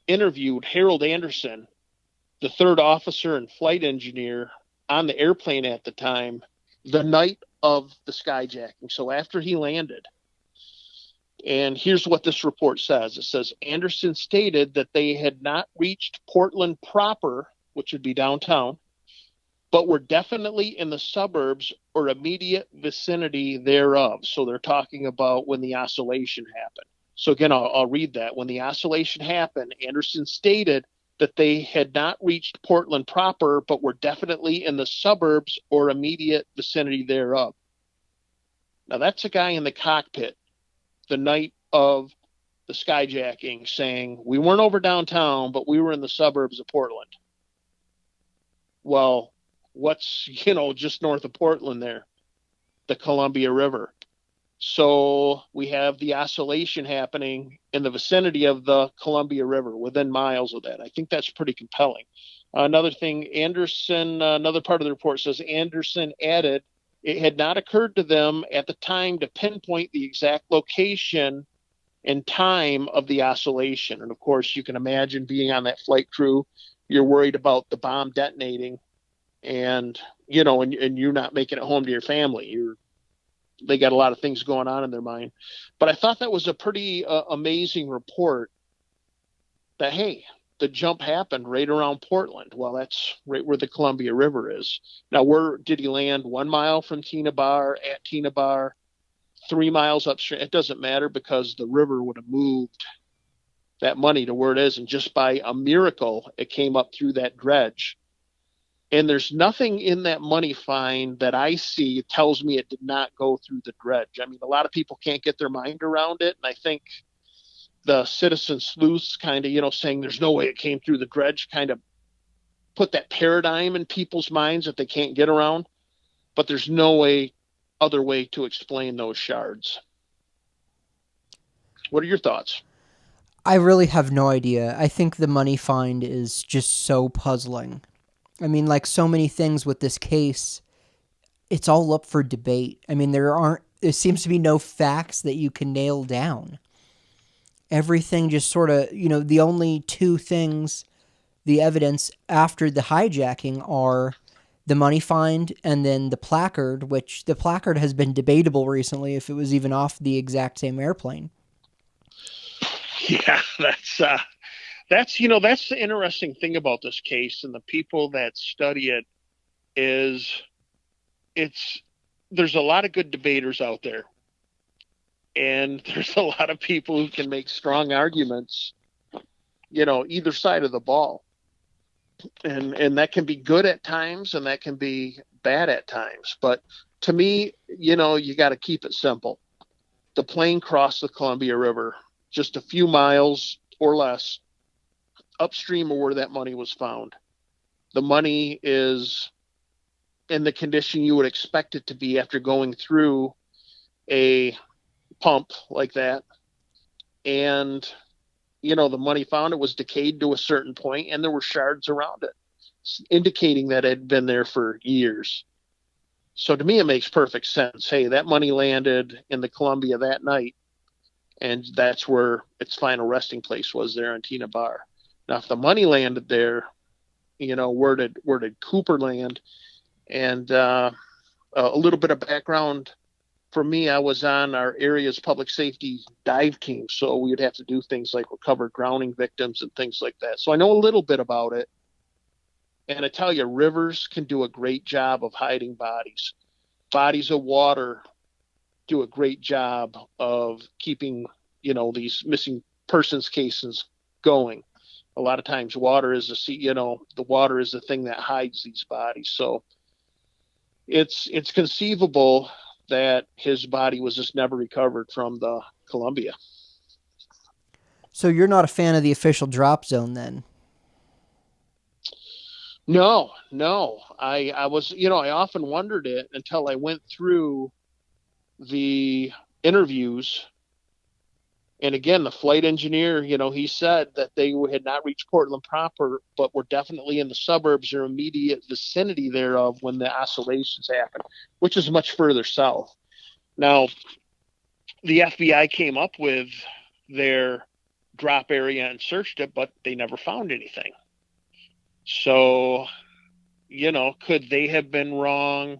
interviewed Harold Anderson, the third officer and flight engineer on the airplane at the time, the night of the skyjacking. So after he landed. And here's what this report says. It says, Anderson stated that they had not reached Portland proper, which would be downtown, but were definitely in the suburbs or immediate vicinity thereof. So they're talking about when the oscillation happened. So again, I'll read that. When the oscillation happened, Anderson stated that they had not reached Portland proper, but were definitely in the suburbs or immediate vicinity thereof. Now that's a guy in the cockpit the night of the skyjacking saying, we weren't over downtown, but we were in the suburbs of Portland. Well, what's, just north of Portland there? The Columbia River. So we have the oscillation happening in the vicinity of the Columbia River, within miles of that. I think that's pretty compelling. Another thing, Anderson, another part of the report says Anderson added, it had not occurred to them at the time to pinpoint the exact location and time of the oscillation. And of course, you can imagine being on that flight crew, you're worried about the bomb detonating and, and you're not making it home to your family. They got a lot of things going on in their mind. But I thought that was a pretty amazing report that, hey, the jump happened right around Portland. Well, that's right where the Columbia River is. Now, where did he land? 1 mile from Tina Bar, at Tina Bar, 3 miles upstream? It doesn't matter, because the river would have moved that money to where it is. And just by a miracle, it came up through that dredge. And there's nothing in that money find that I see tells me it did not go through the dredge. I mean, a lot of people can't get their mind around it. And I think the citizen sleuths kind of, saying there's no way it came through the dredge, kind of put that paradigm in people's minds that they can't get around. But there's no other way to explain those shards. What are your thoughts? I really have no idea. I think the money find is just so puzzling. I mean, like so many things with this case, it's all up for debate. I mean, there seems to be no facts that you can nail down. Everything just sort of, the only two things, the evidence after the hijacking, are the money find and then the placard, which the placard has been debatable recently if it was even off the exact same airplane. Yeah, that's the interesting thing about this case, and the people that study it is there's a lot of good debaters out there, and there's a lot of people who can make strong arguments, either side of the ball, and that can be good at times and that can be bad at times. But to me, you got to keep it simple. The plane crossed the Columbia River just a few miles or less upstream of where that money was found. The money is in the condition you would expect it to be after going through a pump like that. And, the money found, it was decayed to a certain point, and there were shards around it, indicating that it had been there for years. So to me, it makes perfect sense. Hey, that money landed in the Columbia that night, and that's where its final resting place was, there on Tina Bar. Now, if the money landed there, where did Cooper land? And a little bit of background for me, I was on our area's public safety dive team, so we would have to do things like recover drowning victims and things like that. So I know a little bit about it. And I tell you, rivers can do a great job of hiding bodies. Bodies of water do a great job of keeping, these missing persons cases going. A lot of times water is the water is the thing that hides these bodies. So it's conceivable that his body was just never recovered from the Columbia. So you're not a fan of the official drop zone then? No. I was, I often wondered it until I went through the interviews. And again, the flight engineer, he said that they had not reached Portland proper, but were definitely in the suburbs or immediate vicinity thereof when the oscillations happened, which is much further south. Now, the FBI came up with their drop area and searched it, but they never found anything. So, could they have been wrong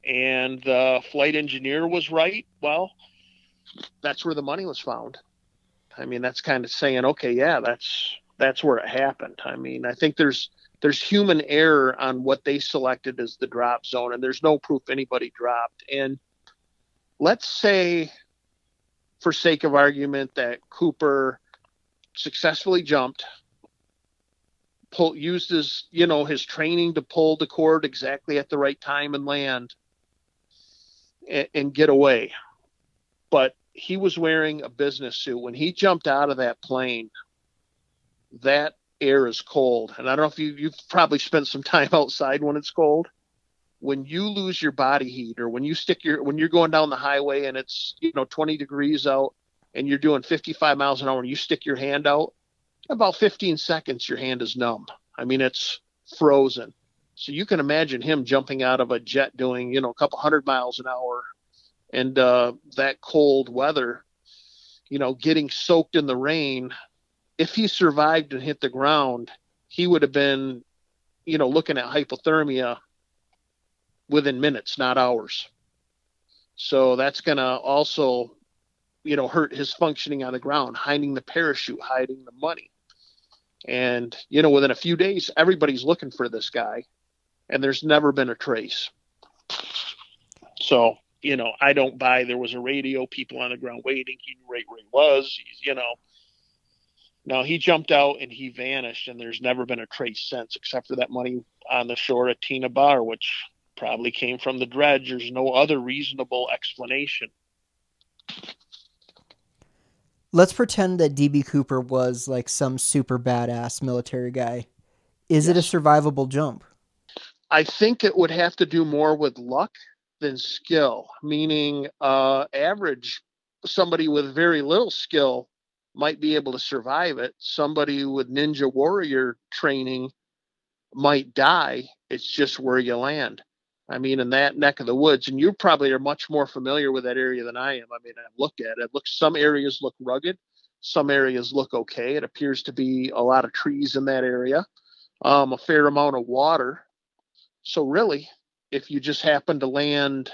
and the flight engineer was right? Well, that's where the money was found. I mean, that's kind of saying, okay, yeah, that's where it happened. I mean, I think there's human error on what they selected as the drop zone, and there's no proof anybody dropped. And let's say, for sake of argument, that Cooper successfully jumped, used his training to pull the cord exactly at the right time and land and get away. But he was wearing a business suit when he jumped out of that plane. That air is cold. And I don't know if you've probably spent some time outside when it's cold. When you lose your body heat, or when you're going down the highway and it's 20 degrees out and you're doing 55 miles an hour and you stick your hand out, about 15 seconds your hand is numb. I mean, it's frozen. So you can imagine him jumping out of a jet doing a couple 100 miles an hour, and that cold weather, getting soaked in the rain. If he survived and hit the ground, he would have been looking at hypothermia within minutes, not hours. So that's going to also, hurt his functioning on the ground, hiding the parachute, hiding the money. And, within a few days, everybody's looking for this guy, and there's never been a trace. So, I don't buy there was a radio, people on the ground waiting. He knew right where he was. No, he jumped out and he vanished, and there's never been a trace since, except for that money on the shore at Tina Bar, which probably came from the dredge. There's no other reasonable explanation. Let's pretend that D.B. Cooper was like some super badass military guy. Is it a survivable jump? I think it would have to do more with luck than skill, meaning average, somebody with very little skill might be able to survive it. Somebody with ninja warrior training might die. It's just where you land. I mean, in that neck of the woods, and you probably are much more familiar with that area than I am. I mean, I've looked at it. Some areas look rugged. Some areas look okay. It appears to be a lot of trees in that area, a fair amount of water. So really, if you just happen to land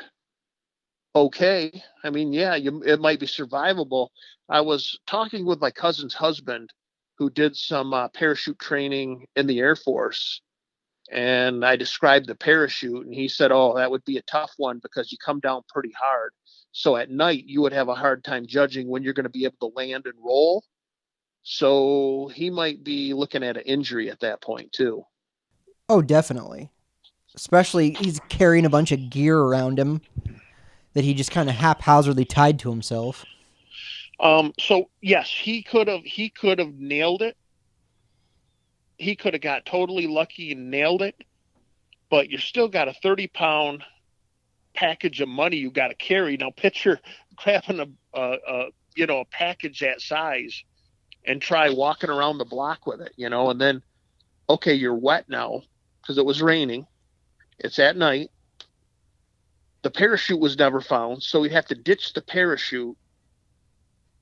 okay, I mean, yeah, it might be survivable. I was talking with my cousin's husband, who did some parachute training in the Air Force. And I described the parachute, and he said, oh, that would be a tough one because you come down pretty hard. So at night, you would have a hard time judging when you're going to be able to land and roll. So he might be looking at an injury at that point, too. Oh, definitely. Especially he's carrying a bunch of gear around him that he just kind of haphazardly tied to himself. So, yes, he could have nailed it. He could have got totally lucky and nailed it, but you still got a 30-pound package of money you got to carry. Now picture grabbing a package that size and try walking around the block with it, and then, okay, you're wet now because it was raining. It's at night. The parachute was never found, so we'd have to ditch the parachute.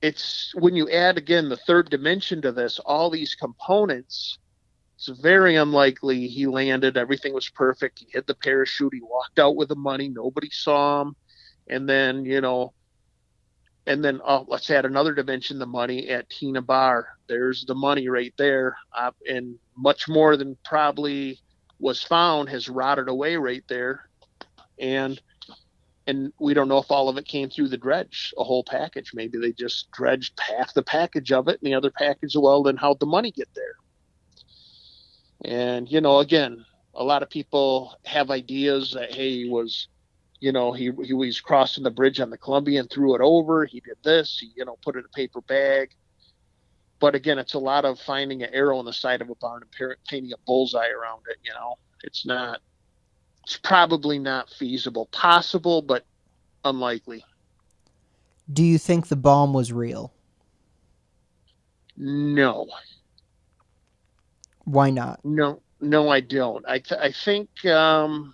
It's when you add again the third dimension to this, all these components. It's very unlikely he landed. Everything was perfect. He hit the parachute. He walked out with the money. Nobody saw him. And then, let's add another dimension, the money at Tina Bar. There's the money right there. And much more than probably was found has rotted away right there. And we don't know if all of it came through the dredge, a whole package. Maybe they just dredged half the package of it, and the other package, well, then how'd the money get there? And, again, a lot of people have ideas that, hey, he was, he was crossing the bridge on the Columbia and threw it over. He did this, he, put it in a paper bag. But again, it's a lot of finding an arrow in the side of a barn and painting a bullseye around it. It's probably not feasible. Possible, but unlikely. Do you think the bomb was real? No. Why not? No, I don't. I think the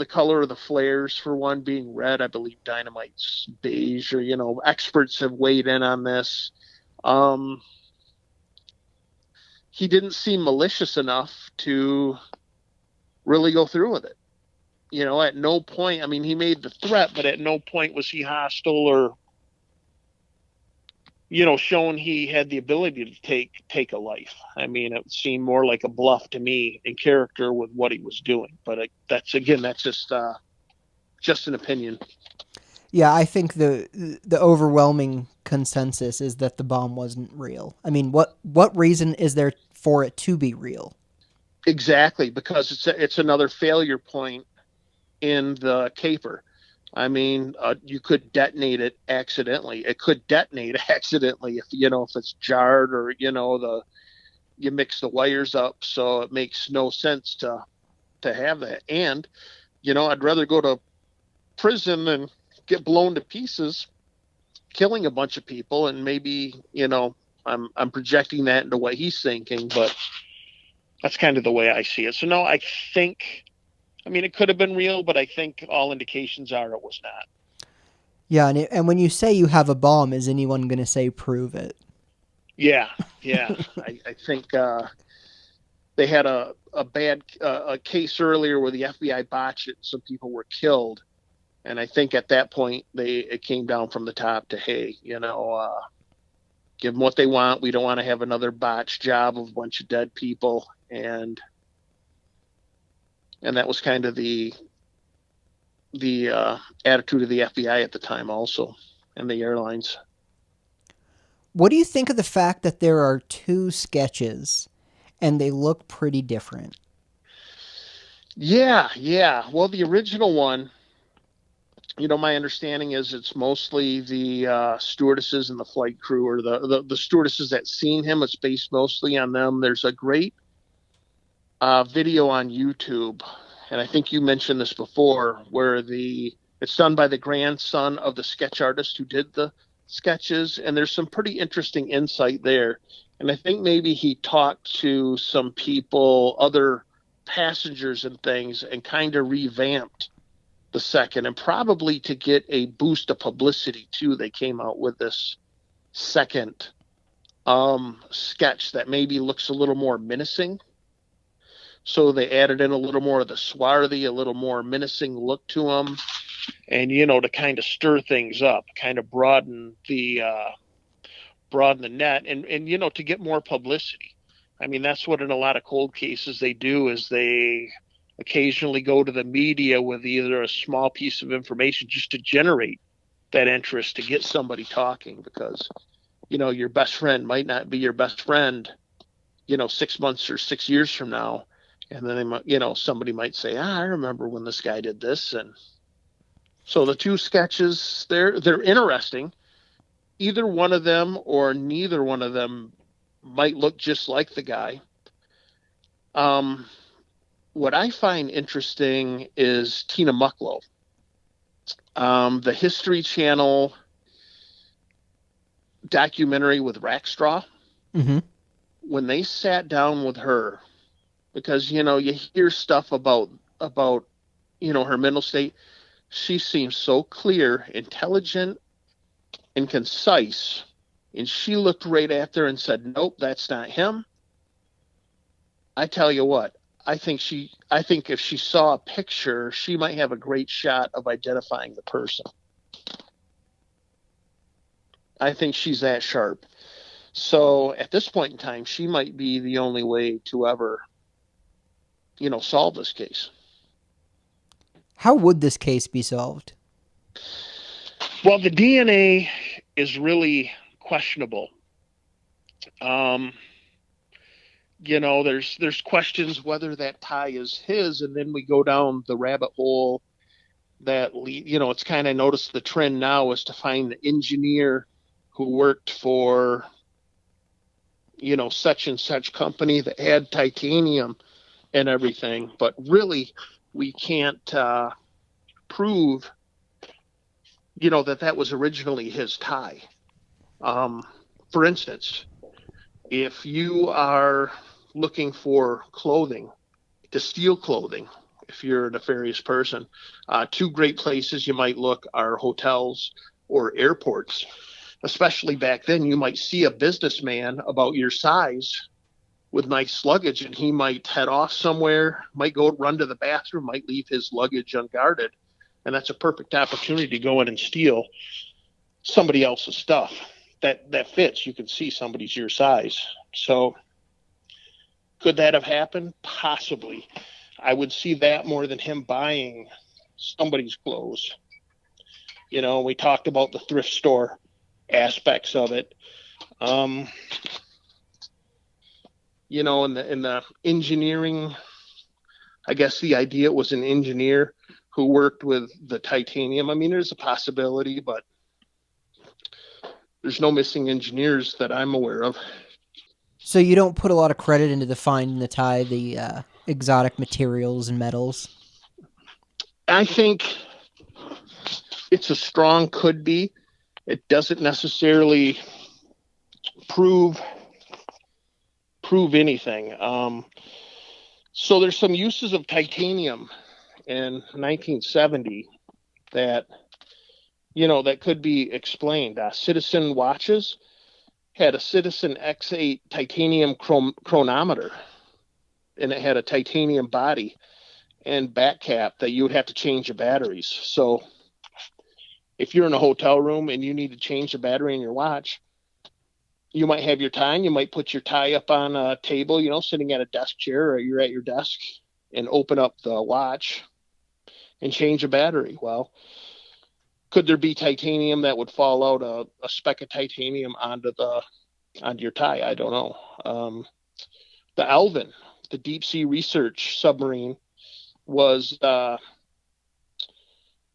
color of the flares, for one, being red. I believe dynamite's beige, or experts have weighed in on this. He didn't seem malicious enough to really go through with it. At no point. I mean, he made the threat, but at no point was he hostile or showing he had the ability to take a life. I mean, it seemed more like a bluff to me in character with what he was doing. But that's just an opinion. Yeah, I think the overwhelming consensus is that the bomb wasn't real. I mean, what reason is there for it to be real? Exactly, because it's another failure point in the caper. I mean, you could detonate it accidentally. It could detonate accidentally if it's jarred or, you mix the wires up, so it makes no sense to have that. And, I'd rather go to prison than get blown to pieces, killing a bunch of people. And maybe, I'm projecting that into what he's thinking, but that's kind of the way I see it. So no, I think, it could have been real, but I think all indications are it was not. Yeah, and when you say you have a bomb, is anyone going to say prove it? Yeah. I think they had a bad case earlier where the FBI botched it and some people were killed. And I think at that point, it came down from the top to, hey, give them what they want. We don't want to have another botched job of a bunch of dead people. And that was kind of the attitude of the FBI at the time also, and the airlines. What do you think of the fact that there are 2 sketches and they look pretty different? Yeah. Well, the original one, my understanding is it's mostly the stewardesses and the flight crew, or the stewardesses that seen him. It's based mostly on them. There's a great video on YouTube, and I think you mentioned this before, where it's done by the grandson of the sketch artist who did the sketches, and there's some pretty interesting insight there. And I think maybe he talked to some people, other passengers and things, and kind of revamped the second, and probably to get a boost of publicity too, they came out with this second sketch that maybe looks a little more menacing. So they added in a little more of the swarthy, a little more menacing look to them, and to kind of stir things up, kind of broaden the net, and to get more publicity. That's what in a lot of cold cases they do, is they occasionally go to the media with either a small piece of information just to generate that interest, to get somebody talking, because your best friend might not be your best friend 6 months or 6 years from now, and then they might, somebody might say, I remember when this guy did this. And so the 2 sketches, they're interesting. Either one of them or neither one of them might look just like the guy. What I find interesting is Tina Mucklow. The History Channel documentary with Rackstraw, Mm-hmm. when they sat down with her, because, you hear stuff about her mental state. She seems so clear, intelligent, and concise. And she looked right at her and said, nope, that's not him. I tell you what, I think if she saw a picture, she might have a great shot of identifying the person. I think she's that sharp. So at this point in time, she might be the only way to ever, solve this case. How would this case be solved? Well, the DNA is really questionable. There's questions whether that tie is his, and then we go down the rabbit hole that it's kind of, notice the trend now is to find the engineer who worked for such and such company that had titanium and everything, but really we can't prove that was originally his tie. For instance, if you are looking for clothing, to steal clothing, if you're a nefarious person, 2 great places you might look are hotels or airports. Especially back then, you might see a businessman about your size with nice luggage, and he might head off somewhere, might go run to the bathroom, might leave his luggage unguarded, and that's a perfect opportunity to go in and steal somebody else's stuff that fits. You can see somebody's your size. So could that have happened? Possibly. I would see that more than him buying somebody's clothes. We talked about the thrift store aspects of it. In the engineering, I guess the idea was an engineer who worked with the titanium. There's a possibility, but there's no missing engineers that I'm aware of. So you don't put a lot of credit into the finding the tie, the exotic materials and metals? I think it's a strong could be. It doesn't necessarily prove anything. So there's some uses of titanium in 1970 that that could be explained. Citizen watches had a Citizen X8 titanium chronometer, and it had a titanium body and back cap that you would have to change the batteries. So if you're in a hotel room and you need to change the battery in your watch, you might have your tie, and you might put your tie up on a table, sitting at a desk chair, or you're at your desk, and open up the watch and change a battery. Well, could there be titanium that would fall out, a speck of titanium onto your tie? I don't know. The Alvin, the deep sea research submarine, was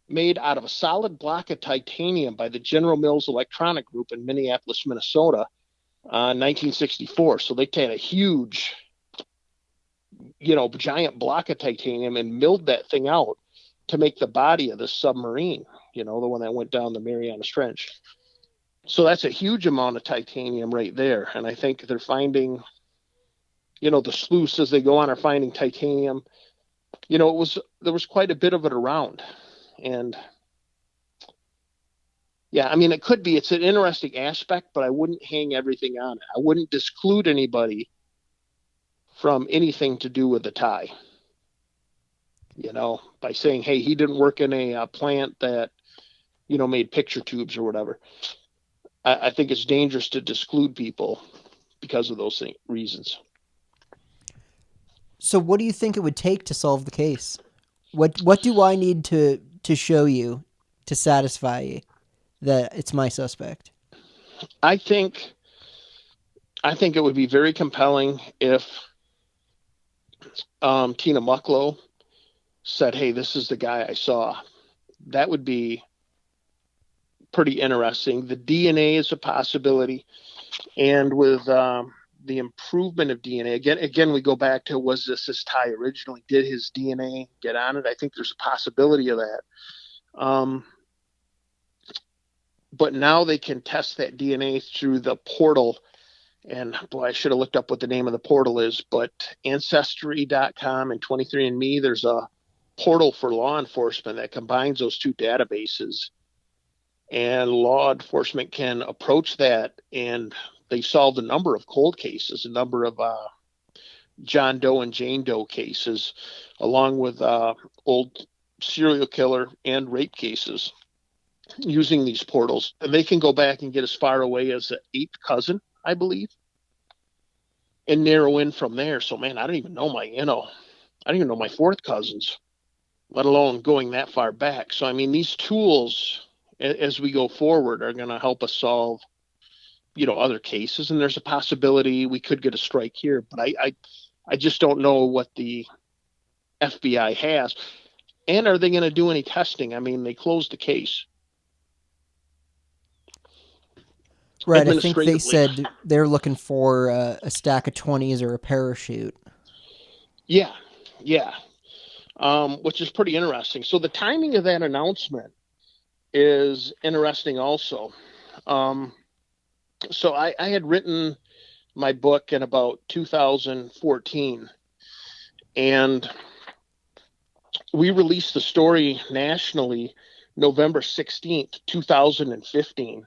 made out of a solid block of titanium by the General Mills Electronic Group in Minneapolis, Minnesota, 1964. So they had a huge, giant block of titanium and milled that thing out to make the body of the submarine, the one that went down the Marianas Trench. So that's a huge amount of titanium right there. And I think they're finding, the sleuths as they go on are finding titanium. There was quite a bit of it around. And yeah, I mean, it's an interesting aspect, but I wouldn't hang everything on it. I wouldn't disclude anybody from anything to do with the tie, by saying, hey, he didn't work in a plant that, made picture tubes or whatever. I think it's dangerous to disclude people because of those reasons. So what do you think it would take to solve the case? What do I need to show you to satisfy you that it's my suspect? I think it would be very compelling if Tina Mucklow said, hey, this is the guy I saw. That would be pretty interesting. The DNA is a possibility. And with the improvement of DNA, again, we go back to, was this his tie originally? Did his DNA get on it? I think there's a possibility of that. But now they can test that DNA through the portal. And boy, I should have looked up what the name of the portal is, but Ancestry.com and 23andMe, there's a portal for law enforcement that combines those two databases. And law enforcement can approach that, and they solved a number of cold cases, a number of John Doe and Jane Doe cases, along with old serial killer and rape cases using these portals. And they can go back and get as far away as the 8th cousin, I believe, and narrow in from there. So, man, I don't even know my 4th cousins, let alone going that far back. So, I mean, these tools, as we go forward, are going to help us solve, other cases. And there's a possibility we could get a strike here, but I just don't know what the FBI has. And are they going to do any testing? I mean, they closed the case. Right, I think they said they're looking for a stack of 20s or a parachute. Yeah. Which is pretty interesting. So the timing of that announcement is interesting also. So I had written my book in about 2014, and we released the story nationally November 16th, 2015.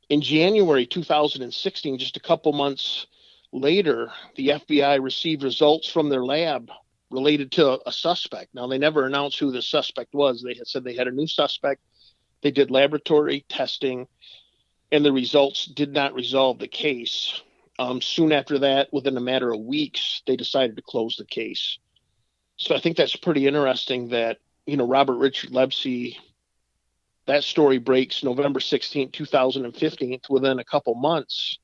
In January 2016, just a couple months later, the FBI received results from their lab related to a suspect. Now, they never announced who the suspect was. They had said they had a new suspect. They did laboratory testing, and the results did not resolve the case. Soon after that, within a matter of weeks, they decided to close the case. So I think that's pretty interesting that, Robert Richard Lepsy, that story breaks November 16th, 2015. Within a couple months,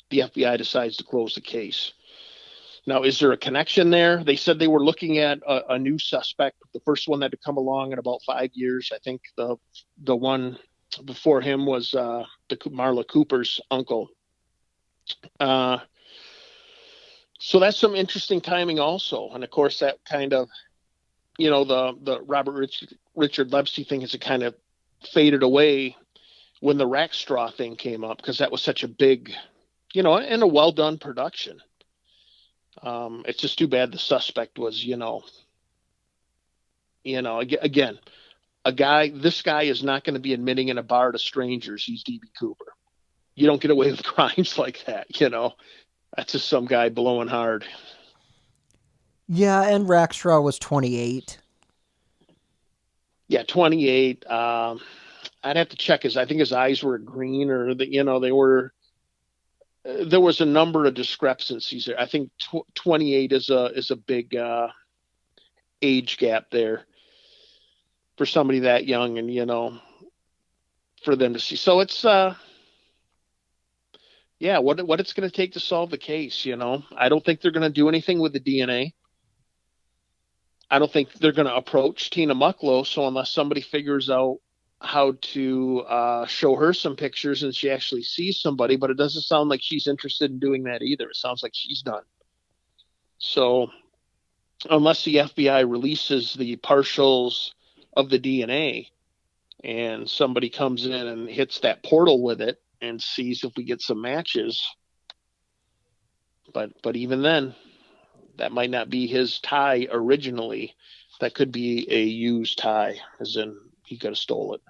the FBI decides to close the case. Now, is there a connection there? They said they were looking at a new suspect, the first one that had come along in about 5 years. I think the one before him was Marla Cooper's uncle. Uh, so that's some interesting timing also. And of course, that kind of, the Richard Lepsy thing has kind of faded away when the rack straw thing came up, because that was such a big, and a well done production. It's just too bad the suspect was, again, this guy is not going to be admitting in a bar to strangers he's DB Cooper. You don't get away with crimes like that, That's just some guy blowing hard. Yeah, and Rackstraw was 28. Yeah, 28. I'd have to check I think his eyes were green, or they were. There was a number of discrepancies there. I think 28 is a big age gap there for somebody that young, and for them to see. So it's what it's going to take to solve the case. I don't think they're going to do anything with the DNA. I don't think they're going to approach Tina Mucklow. So unless somebody figures out how to show her some pictures and she actually sees somebody, but it doesn't sound like she's interested in doing that either. It sounds like she's done. So unless the FBI releases the partials of the DNA and somebody comes in and hits that portal with it and sees if we get some matches, but even then, that might not be his tie originally. That could be a used tie, as in he could have stole it.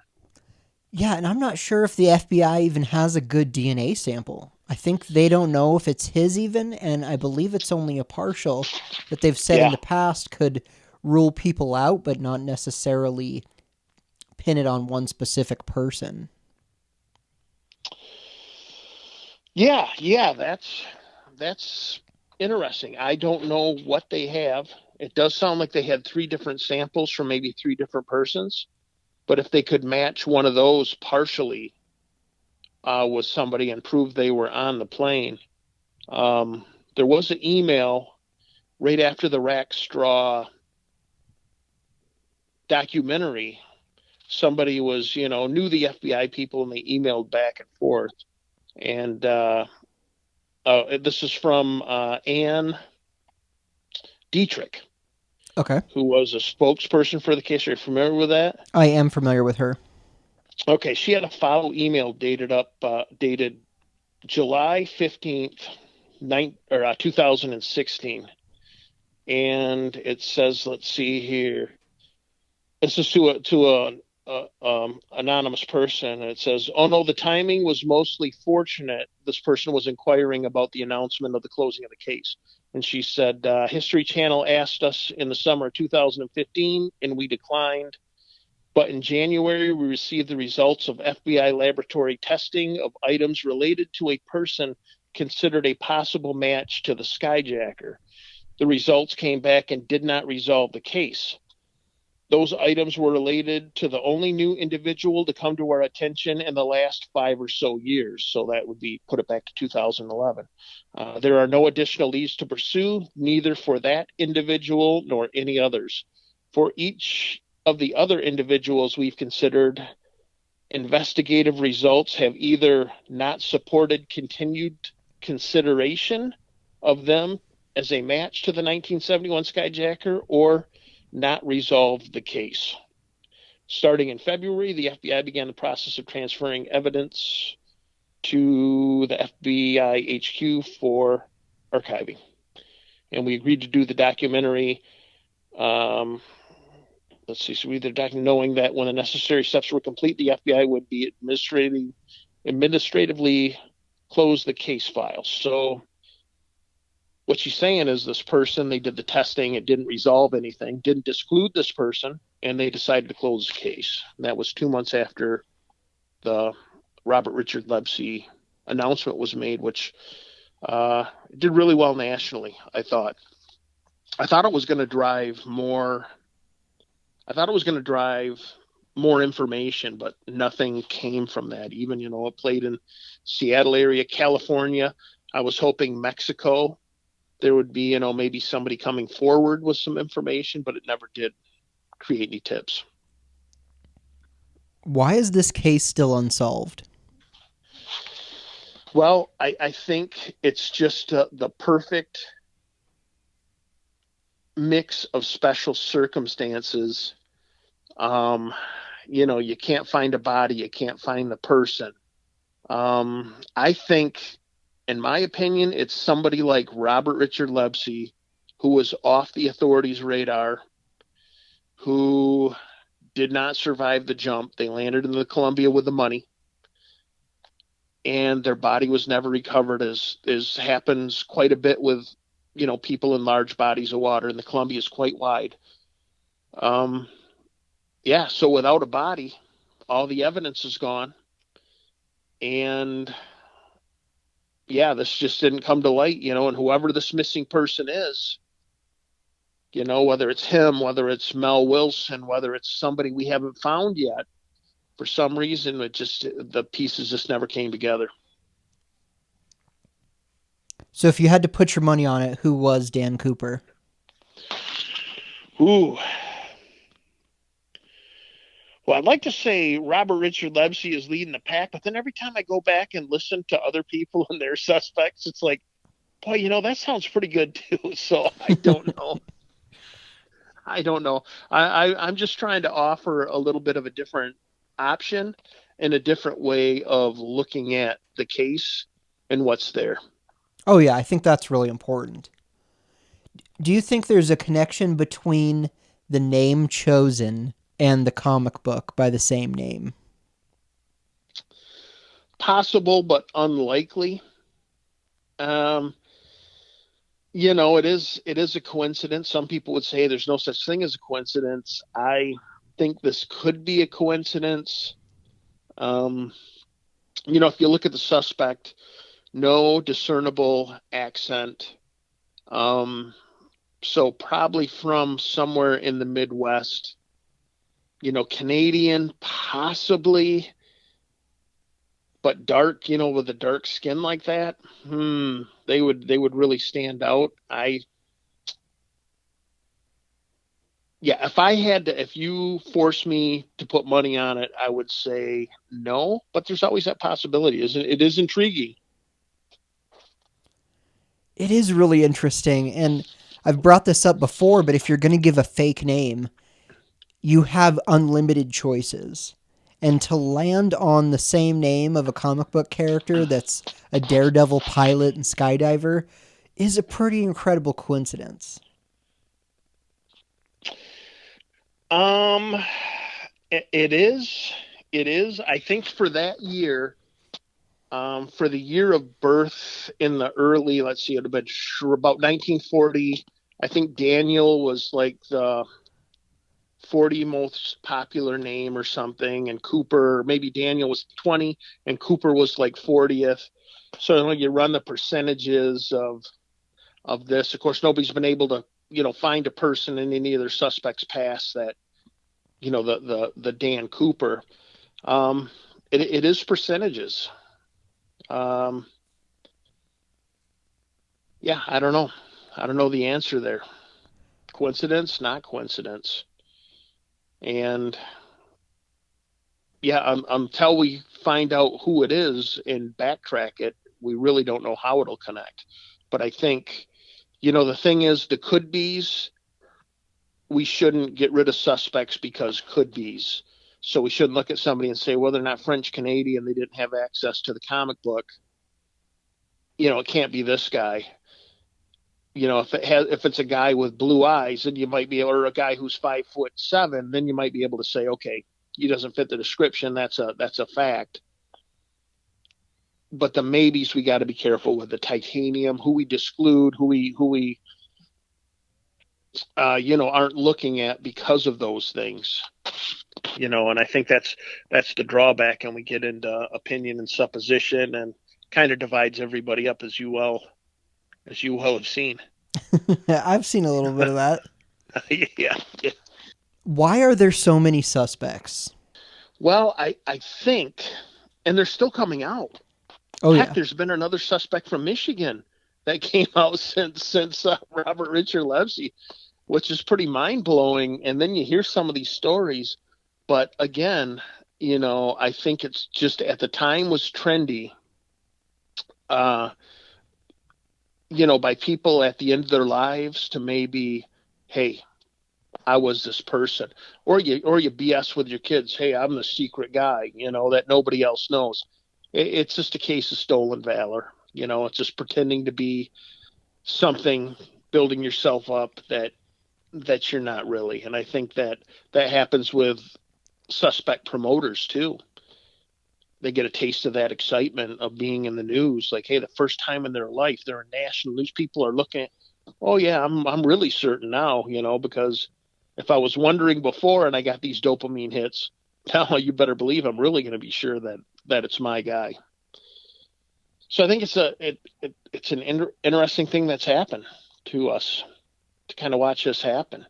Yeah, and I'm not sure if the FBI even has a good DNA sample. I think they don't know if it's his even, and I believe it's only a partial that they've said in the past could rule people out, but not necessarily pin it on one specific person. Yeah, that's interesting. I don't know what they have. It does sound like they had 3 different samples from maybe 3 different persons, but if they could match one of those partially with somebody and prove they were on the plane. There was an email right after the Rack Straw documentary. Somebody was, knew the FBI people, and they emailed back and forth. And this is from Ann Dietrich, Okay. who was a spokesperson for the case. Are you familiar with that? I am familiar with her. Okay, she had a follow email dated July 15th, 2016. And it says, let's see here. This is to a anonymous person. And it says, "Oh no, the timing was mostly fortunate. This person was inquiring about the announcement of the closing of the case." And she said, "History Channel asked us in the summer of 2015, and we declined. But in January, we received the results of FBI laboratory testing of items related to a person considered a possible match to the skyjacker. The results came back and did not resolve the case. Those items were related to the only new individual to come to our attention in the last 5 or so years." So that would be, put it back to 2011. "There are no additional leads to pursue, neither for that individual nor any others. For each of the other individuals we've considered, investigative results have either not supported continued consideration of them as a match to the 1971 skyjacker, or not resolved the case. Starting in February, the FBI began the process of transferring evidence to the FBI HQ for archiving. And we agreed to do the documentary. Let's see, so we did knowing that when the necessary steps were complete, the FBI would be administratively close the case file." So what she's saying is, this person, they did the testing, it didn't resolve anything, didn't disclude this person, and they decided to close the case. And that was 2 months after the Robert Richard Lepsy announcement was made, which did really well nationally. I thought it was going to drive more. I thought it was going to drive more information, but nothing came from that. Even, it played in Seattle area, California. I was hoping Mexico, there would be, maybe somebody coming forward with some information, but it never did create any tips. Why is this case still unsolved? Well, I think it's just the perfect mix of special circumstances. Um, you can't find a body, you can't find the person. I think, in my opinion, it's somebody like Robert Richard Lepsy, who was off the authorities' radar, who did not survive the jump. They landed in the Columbia with the money, and their body was never recovered, as happens quite a bit with people in large bodies of water, and the Columbia is quite wide. Um, yeah, so without a body, all the evidence is gone, and yeah, this just didn't come to light, and whoever this missing person is, whether it's him, whether it's Mel Wilson, whether it's somebody we haven't found yet, for some reason, the pieces just never came together. So if you had to put your money on it, who was Dan Cooper? Ooh. Well, I'd like to say Robert Richard Lepsy is leading the pack, but then every time I go back and listen to other people and their suspects, it's like, boy, that sounds pretty good too. So I don't know. I don't know. I'm just trying to offer a little bit of a different option and a different way of looking at the case and what's there. Oh, yeah, I think that's really important. Do you think there's a connection between the name chosen and the comic book by the same name? Possible, but unlikely. Um, it is a coincidence. Some people would say there's no such thing as a coincidence. I think this could be a coincidence. Um, if you look at the suspect, no discernible accent. Um, so probably from somewhere in the Midwest. Canadian, possibly, but dark, with a dark skin like that, they would really stand out. Yeah, if you force me to put money on it, I would say no, but there's always that possibility, isn't it? It is intriguing. It is really interesting, and I've brought this up before, but if you're going to give a fake name, you have unlimited choices. And to land on the same name of a comic book character that's a daredevil pilot and skydiver is a pretty incredible coincidence. Um, it is. It is. I think for that year, for the year of birth in the early, let's see, it would have been about 1940. I think Daniel was like the 40 most popular name or something, and Cooper, maybe Daniel was 20, and Cooper was like 40th. So when you run the percentages of this, of course, nobody's been able to find a person in any of their suspects past that the Dan Cooper. Um, it is percentages. Um, yeah, I don't know. I don't know the answer there. Coincidence, not coincidence. And yeah, until we find out who it is and backtrack it, we really don't know how it'll connect. But I think, the thing is, the could be's, we shouldn't get rid of suspects because could be's. So we shouldn't look at somebody and say, well, they're not French Canadian, they didn't have access to the comic book. It can't be this guy. If it's a guy with blue eyes, then you might be, or a guy who's 5'7", then you might be able to say, okay, he doesn't fit the description. That's a fact. But the maybes, we got to be careful with the titanium, who we disclude, who we aren't looking at because of those things. And I think that's the drawback, and we get into opinion and supposition, and kind of divides everybody up, as you well have seen. I've seen a little bit of that. Yeah. Why are there so many suspects? Well, I think, and they're still coming out. Oh, Heck, yeah. there's been another suspect from Michigan that came out since Robert Richard Lepsy, which is pretty mind blowing. And then you hear some of these stories, but again, I think it's just at the time was trendy. uh, by people at the end of their lives to maybe, hey, I was this person, or you BS with your kids. Hey, I'm the secret guy, that nobody else knows. It's just a case of stolen valor. It's just pretending to be something, building yourself up that you're not really. And I think that happens with suspect promoters too. They get a taste of that excitement of being in the news. Like, hey, the first time in their life, they're in national news. People are looking at, oh yeah, I'm really certain now, because if I was wondering before and I got these dopamine hits, now you better believe I'm really going to be sure that it's my guy. So I think it's an interesting thing that's happened to us, to kind of watch this happen.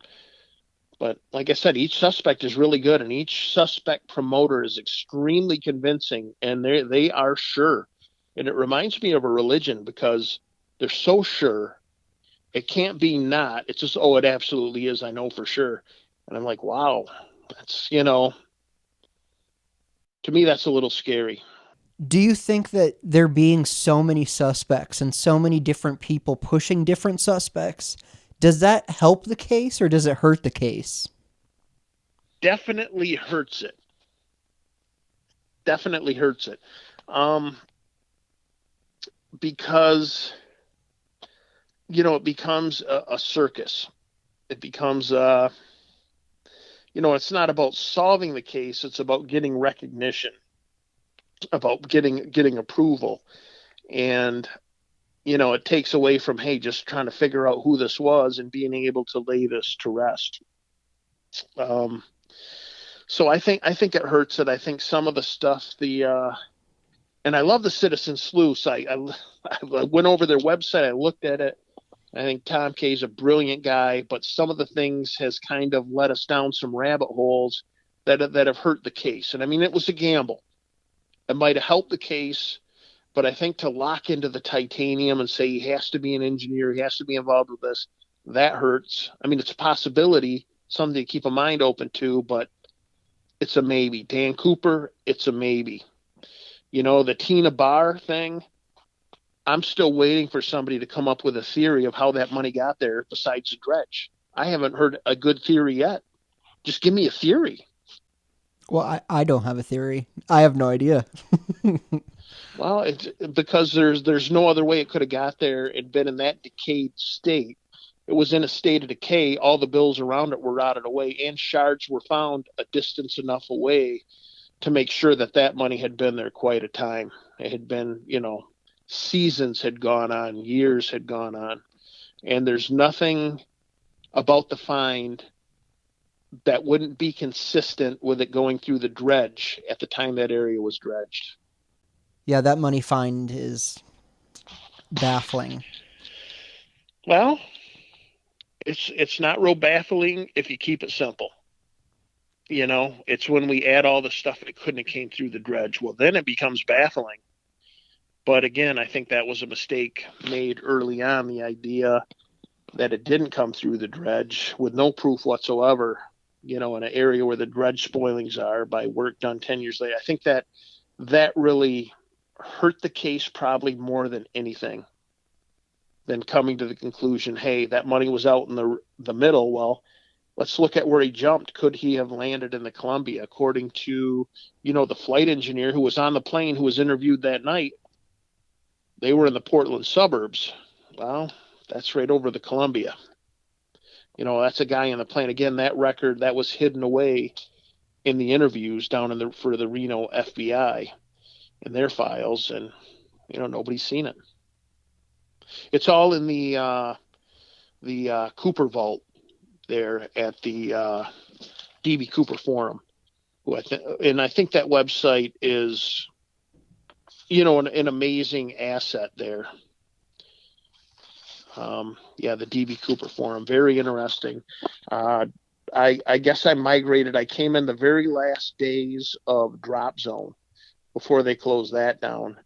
But like I said, each suspect is really good, and each suspect promoter is extremely convincing, and they are sure. And it reminds me of a religion, because they're so sure it can't be not. It's just, oh, it absolutely is. I know for sure. And I'm like, wow, that's, to me, that's a little scary. Do you think that there being so many suspects and so many different people pushing different suspects, does that help the case or does it hurt the case? Definitely hurts it. Definitely hurts it. Um, because, it becomes a circus. It becomes, it's not about solving the case. It's about getting recognition, about getting approval. And, it takes away from, hey, just trying to figure out who this was and being able to lay this to rest. So I think it hurts it. I think some of the stuff, and I love the Citizen Sleuths. I went over their website. I looked at it. I think Tom K is a brilliant guy, but some of the things has kind of led us down some rabbit holes that have hurt the case. And I mean, it was a gamble. It might have helped the case, but I think to lock into the titanium and say he has to be an engineer, he has to be involved with this, that hurts. I mean, it's a possibility, something to keep a mind open to, but it's a maybe. Dan Cooper, it's a maybe. The Tina Barr thing, I'm still waiting for somebody to come up with a theory of how that money got there besides the dredge. I haven't heard a good theory yet. Just give me a theory. Well, I don't have a theory. I have no idea. Well, it's because there's no other way it could have got there and been in that decayed state. It was in a state of decay. All the bills around it were rotted away, and shards were found a distance enough away to make sure that money had been there quite a time. It had been, seasons had gone on, years had gone on, and there's nothing about the find that wouldn't be consistent with it going through the dredge at the time that area was dredged. Yeah, that money find is baffling. Well, it's not real baffling if you keep it simple. It's when we add all the stuff that couldn't have came through the dredge. Well, then it becomes baffling. But again, I think that was a mistake made early on, the idea that it didn't come through the dredge with no proof whatsoever, in an area where the dredge spoilings are by work done 10 years later. I think that really hurt the case probably more than anything, than coming to the conclusion, hey, that money was out in the middle. Well, let's look at where he jumped. Could he have landed in the Columbia? According to, the flight engineer who was on the plane who was interviewed that night, they were in the Portland suburbs. Well, that's right over the Columbia. That's a guy in the plane. Again, that record, that was hidden away in the interviews down for the Reno FBI in their files, and, nobody's seen it. It's all in the Cooper vault there at the D.B. Cooper Forum. And I think that website is, an amazing asset there. The D.B. Cooper Forum, very interesting. I guess I migrated. I came in the very last days of Drop Zone before they closed that down.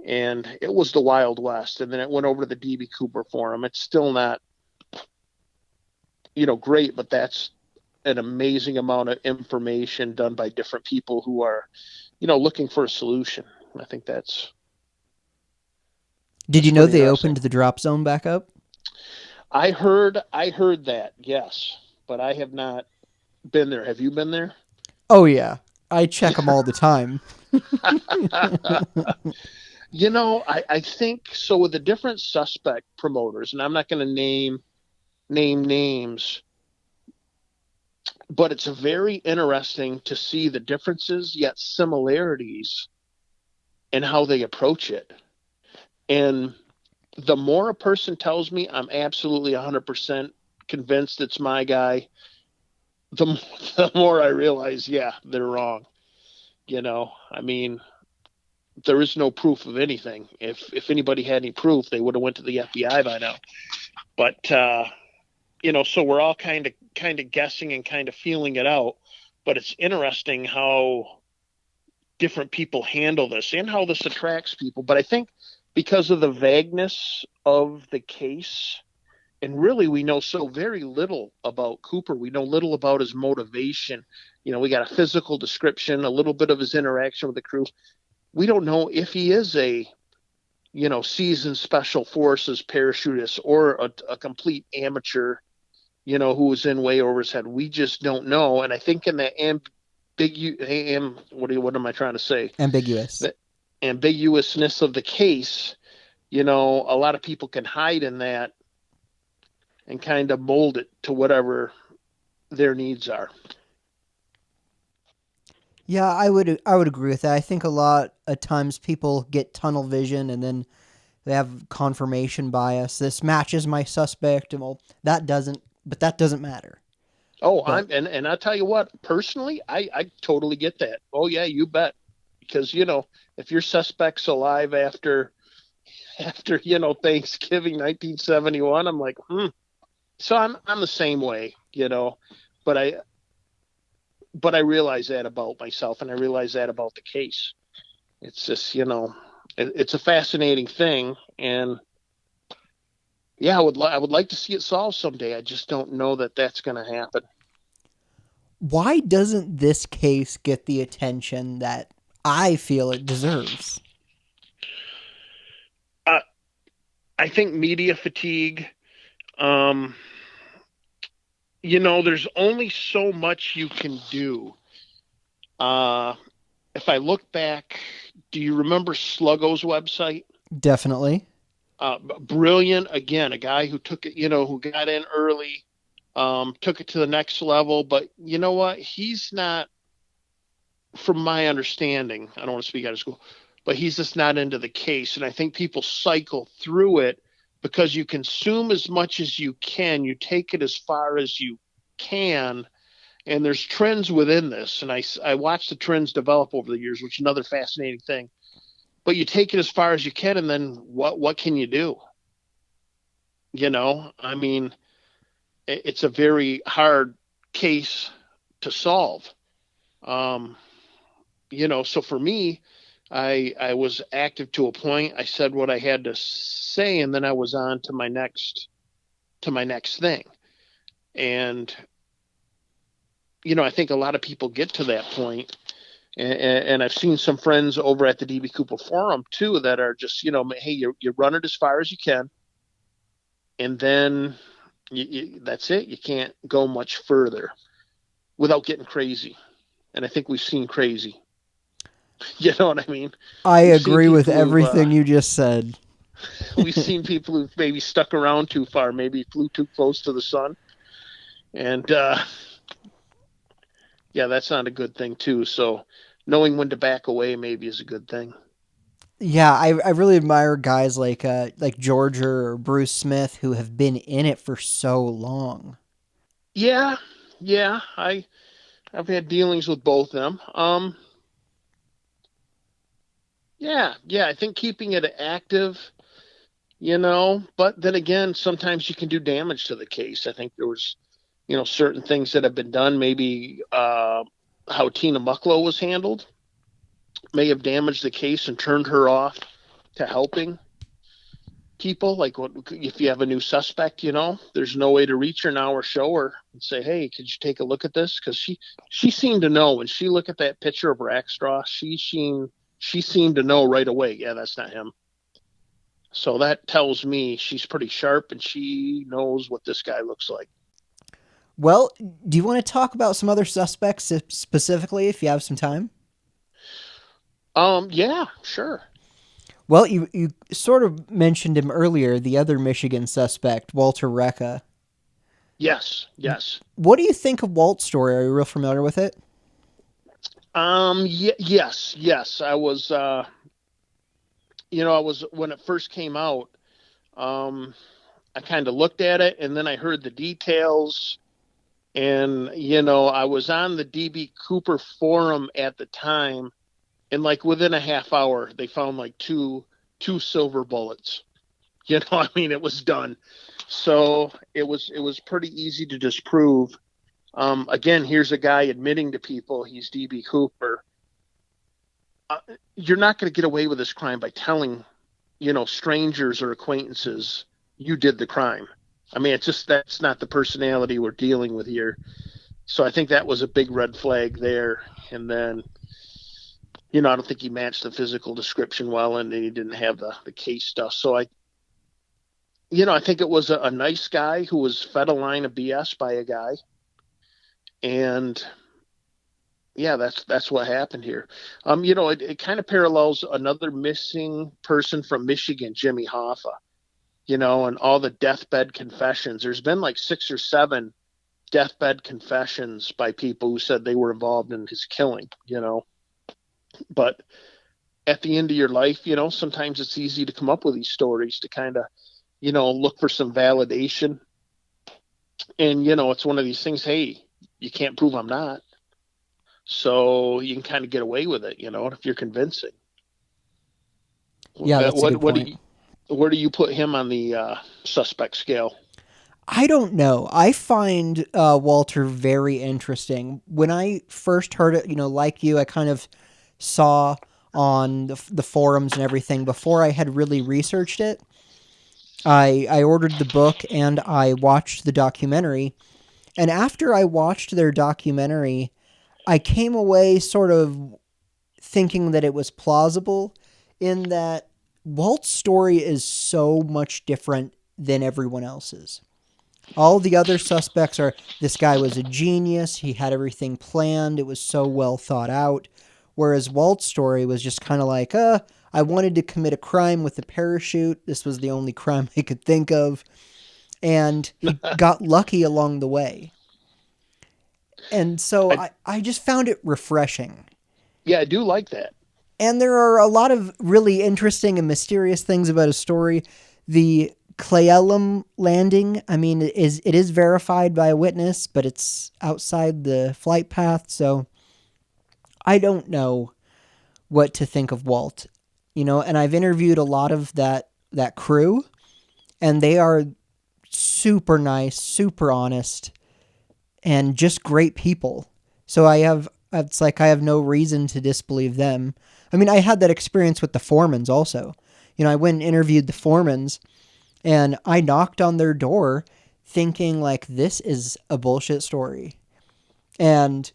And it was the Wild West. And then it went over to the D.B. Cooper Forum. It's still not, great, but that's an amazing amount of information done by different people who are, looking for a solution. I think that's Did you It's know pretty they interesting. opened the drop zone back up? I heard that, yes, but I have not been there. Have you been there? Oh yeah, I check them all the time. I think so with the different suspect promoters, and I'm not going to name names, but it's very interesting to see the differences yet similarities in how they approach it. And the more a person tells me I'm absolutely 100% convinced it's my guy, the, the more I realize, yeah, they're wrong. I mean, there is no proof of anything. If anybody had any proof, they would have went to the FBI by now. But so we're all kind of guessing and kind of feeling it out. But it's interesting how different people handle this and how this attracts people. But I think because of the vagueness of the case, and really we know so very little about Cooper. We know little about his motivation. We got a physical description, a little bit of his interaction with the crew. We don't know if he is a seasoned special forces parachutist or a complete amateur, who was in way over his head. We just don't know. And I think in the what am I trying to say? Ambiguous. The ambiguousness of the case, a lot of people can hide in that and kind of mold it to whatever their needs are. Yeah, I would agree with that. I think a lot of times people get tunnel vision and then they have confirmation bias. This matches my suspect, and well, that doesn't matter. Oh, But and I tell you what, personally, I totally get that. Oh yeah, you bet. Because if your suspect's alive after Thanksgiving 1971, I'm like, So I'm the same way, but I realize that about myself, and I realize that about the case. It's just it's a fascinating thing, and yeah, I would like to see it solved someday. I just don't know that that's going to happen. why doesn't this case get the attention that I feel it deserves? Uh, I think media fatigue. Um, there's only so much you can do. Uh, if I look back, do you remember Sluggo's website? Definitely. Brilliant. Again, a guy who took it, who got in early, took it to the next level. But you know what? He's not, from my understanding, I don't want to speak out of school, but he's just not into the case. And I think people cycle through it because you consume as much as you can, you take it as far as you can. And there's trends within this. And I watched the trends develop over the years, which is another fascinating thing. But you take it as far as you can, and then what can you do? I mean, it's a very hard case to solve. Um, so for me, I was active to a point. I said what I had to say, and then I was on to my next thing. And I think a lot of people get to that point, and I've seen some friends over at the DB Cooper forum too that are just hey, you run it as far as you can, and then that's it. You can't go much further without getting crazy. And I think we've seen crazy. You know what I mean? I We've seen agree with people who've everything you just said. we've seen people who've maybe stuck around too far, maybe flew too close to the sun, and yeah, that's not a good thing too. So knowing when to back away maybe is a good thing. Yeah, I really admire guys like Georgia or Bruce Smith who have been in it for so long. Yeah, yeah, I've had dealings with both of them. Yeah, I think keeping it active, but then again, sometimes you can do damage to the case. I think there was, certain things that have been done. Maybe how Tina Mucklow was handled may have damaged the case and turned her off to helping people. Like if you have a new suspect, there's no way to reach her now or show her and say, hey, could you take a look at this? Because she seemed to know when she looked at that picture of Rackstraw, she seemed to know right away, yeah, that's not him. So that tells me she's pretty sharp and she knows what this guy looks like. Well, do you want to talk about some other suspects specifically if you have some time? Yeah, sure. Well, you sort of mentioned him earlier, the other Michigan suspect, Walter Recca. Yes, yes. What do you think of Walt's story? Are you real familiar with it? Yes, yes. I was when it first came out. Um, I kind of looked at it, and then I heard the details, and I was on the DB Cooper forum at the time, and like within a half hour, they found like two silver bullets. I mean, it was done. So it was pretty easy to disprove. Again, here's a guy admitting to people he's DB Cooper. You're not going to get away with this crime by telling, strangers or acquaintances you did the crime. I mean, it's just that's not the personality we're dealing with here. So I think that was a big red flag there. And then, I don't think he matched the physical description well, and he didn't have the case stuff. So I think it was a nice guy who was fed a line of BS by a guy. And yeah, that's what happened here. It kind of parallels another missing person from Michigan, Jimmy Hoffa. And all the deathbed confessions. There's been like 6 or 7 deathbed confessions by people who said they were involved in his killing. But at the end of your life, sometimes it's easy to come up with these stories to kind of, look for some validation. And it's one of these things. Hey, you can't prove I'm not. So you can kind of get away with it, if you're convincing. Yeah, that's a good point. Where do you put him on the suspect scale? I don't know. I find Walter very interesting. When I first heard it, like you, I kind of saw on the forums and everything before I had really researched it. I ordered the book and I watched the documentary. And after I watched their documentary, I came away sort of thinking that it was plausible in that Walt's story is so much different than everyone else's. All the other suspects are this guy was a genius, he had everything planned, it was so well thought out. Whereas Walt's story was just kind of like, I wanted to commit a crime with a parachute. This was the only crime I could think of. And he got lucky along the way. And so I, I just found it refreshing. yeah, I do like that. And there are a lot of really interesting and mysterious things about his story. The Clayellum landing, I mean, it is verified by a witness, but it's outside the flight path, so I don't know what to think of Walt. And I've interviewed a lot of that crew, and they are super nice, super honest, and just great people. So it's like I have no reason to disbelieve them. I mean, I had that experience with the Foremans also. I went and interviewed the Foremans, and I knocked on their door thinking like this is a bullshit story. And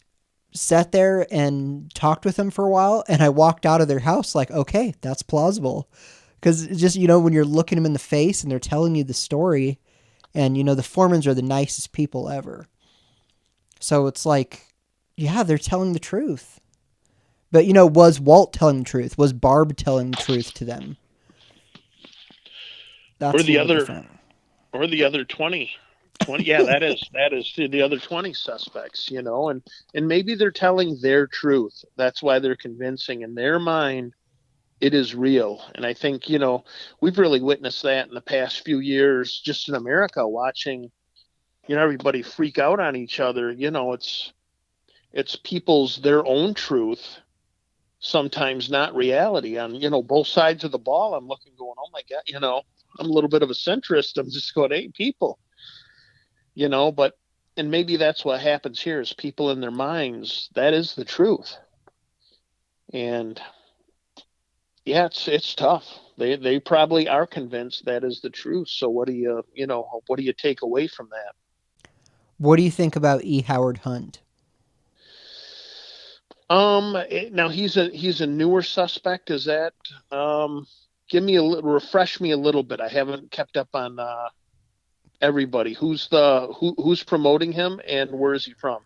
sat there and talked with them for a while, and I walked out of their house like, okay, that's plausible. Because just, when you're looking them in the face and they're telling you the story, and, the Foremans are the nicest people ever. So it's like, yeah, they're telling the truth. But, was Walt telling the truth? Was Barb telling the truth to them? Or That's a the little other, different. or the other 20. Yeah, that is the other 20 suspects, and maybe they're telling their truth. That's why they're convincing in their mind. It is real. And I think, we've really witnessed that in the past few years, just in America, watching, everybody freak out on each other. It's people's their own truth, sometimes not reality on, both sides of the ball. I'm looking going, oh my God, I'm a little bit of a centrist. I'm just going, hey, people, but, and maybe that's what happens here is people in their minds, that is the truth. And yeah, it's tough. They probably are convinced that is the truth. So what do you take away from that? What do you think about E. Howard Hunt? Now he's a newer suspect. Is that? refresh me a little bit. I haven't kept up on everybody. Who's promoting him, and where is he from?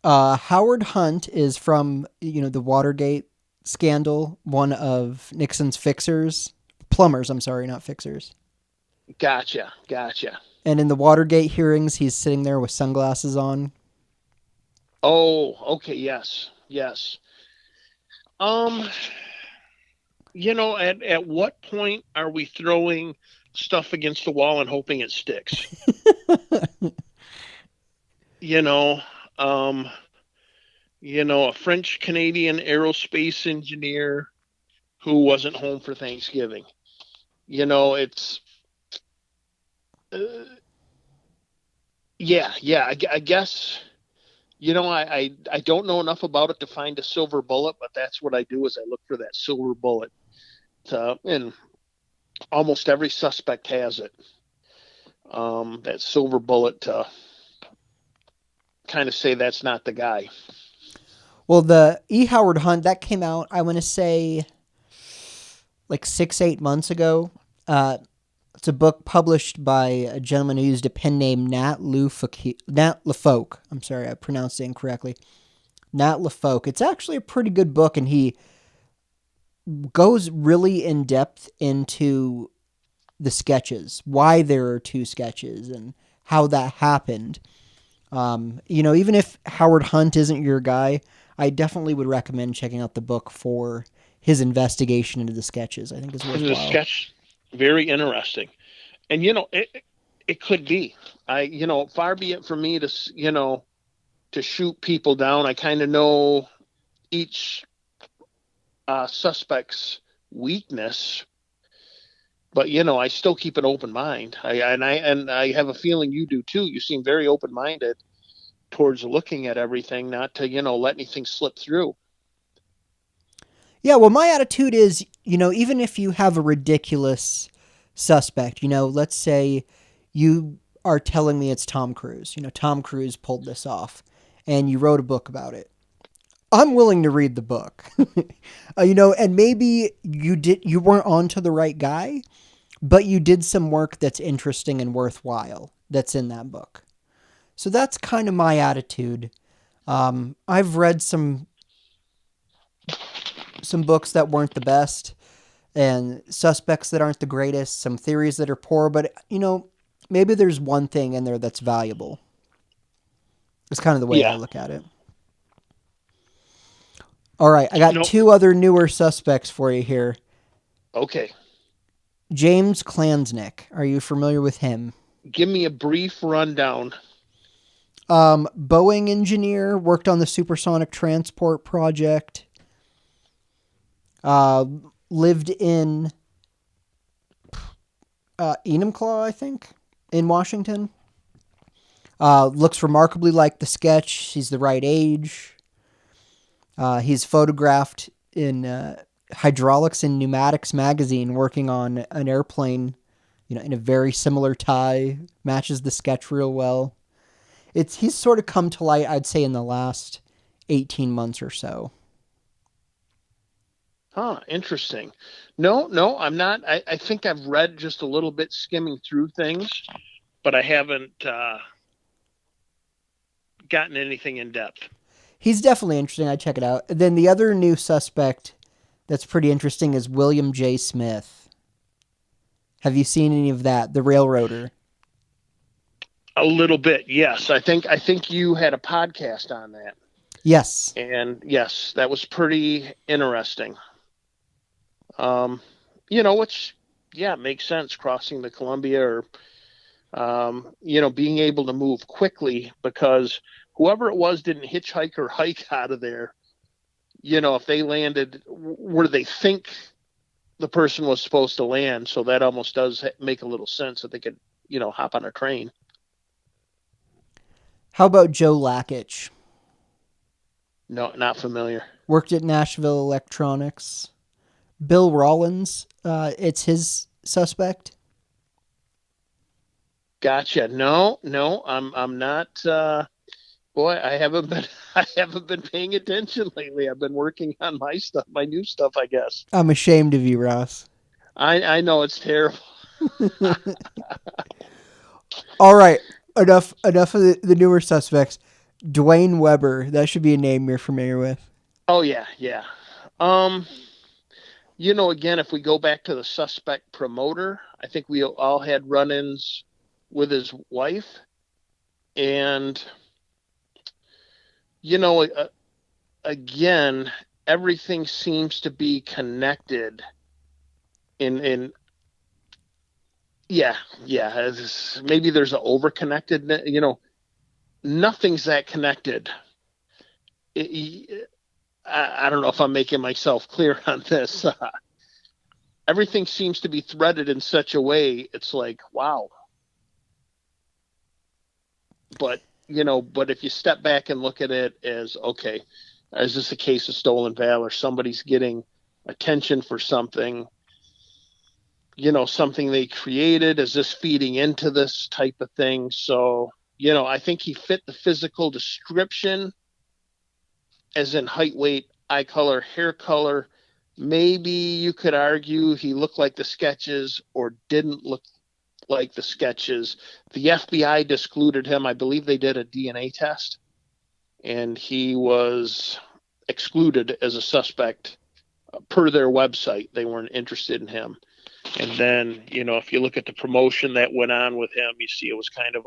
Howard Hunt is from, the Watergate scandal, one of Nixon's plumbers, I'm sorry, not fixers. Gotcha. And in the Watergate hearings, he's sitting there with sunglasses on. Oh, okay, yes. Um, at what point are we throwing stuff against the wall and hoping it sticks? you know, um, a French Canadian aerospace engineer who wasn't home for Thanksgiving. It's uh, yeah. I guess I don't know enough about it to find a silver bullet, but that's what I do is I look for that silver bullet. And almost every suspect has it. That silver bullet to kind of say that's not the guy. Well, the E. Howard Hunt, that came out, I want to say, like 6-8 months ago. It's a book published by a gentleman who used a pen name Nat Lefolk. I'm sorry, I pronounced it incorrectly. Nat Lefolk. It's actually a pretty good book, and he goes really in depth into the sketches, why there are two sketches, and how that happened. Even if Howard Hunt isn't your guy, I definitely would recommend checking out the book for his investigation into the sketches. I think it's worthwhile. The sketch, very interesting, and it could be. Far be it from me to shoot people down. I kind of know each suspect's weakness, but I still keep an open mind. I have a feeling you do too. You seem very open minded towards looking at everything, not to let anything slip through. Yeah, well, my attitude is, even if you have a ridiculous suspect, let's say you are telling me it's Tom Cruise. Tom Cruise pulled this off, and you wrote a book about it. I'm willing to read the book. And maybe you weren't onto the right guy, but you did some work that's interesting and worthwhile that's in that book. So that's kind of my attitude. I've read some books that weren't the best, and suspects that aren't the greatest, some theories that are poor, but maybe there's one thing in there that's valuable. It's kind of the way I look at it. All right, I got two other newer suspects for you here. Okay. James Klansnick. Are you familiar with him? Give me a brief rundown. Boeing engineer, worked on the supersonic transport project. Lived in Enumclaw, I think, in Washington. Looks remarkably like the sketch. He's the right age. He's photographed in Hydraulics and Pneumatics magazine working on an airplane, in a very similar tie. Matches the sketch real well. He's sort of come to light, I'd say, in the last 18 months or so. Huh, interesting. No, I'm not. I think I've read just a little bit skimming through things, but I haven't gotten anything in depth. He's definitely interesting. I'd check it out. Then the other new suspect that's pretty interesting is William J. Smith. Have you seen any of that? The railroader. A little bit, yes. I think you had a podcast on that. Yes. And yes, that was pretty interesting. Which makes sense, crossing the Columbia or being able to move quickly, because whoever it was didn't hitchhike or hike out of there. If they landed where they think the person was supposed to land, so that almost does make a little sense that they could, hop on a train. How about Joe Lakich? No, not familiar. Worked at Nashville Electronics. Bill Rollins, it's his suspect. Gotcha. No, I'm not. Boy, I haven't been paying attention lately. I've been working on my stuff, my new stuff, I guess. I'm ashamed of you, Ross. I know it's terrible. All right, enough of the newer suspects. Dwayne Weber, that should be a name you're familiar with. Oh yeah, yeah. Um, again, if we go back to the suspect promoter, I think we all had run-ins with his wife, and you know, again, everything seems to be connected in yeah, yeah. Maybe there's an over-connected, nothing's that connected. I don't know if I'm making myself clear on this. Everything seems to be threaded in such a way, it's like, wow. But if you step back and look at it as, okay, is this a case of stolen valor? Somebody's getting attention for something, something they created. Is this feeding into this type of thing? So, I think he fit the physical description, as in height, weight, eye color, hair color. Maybe you could argue he looked like the sketches or didn't look like the sketches. The FBI discluded him. I believe they did a DNA test, and he was excluded as a suspect per their website. They weren't interested in him. And then, if you look at the promotion that went on with him, you see it was kind of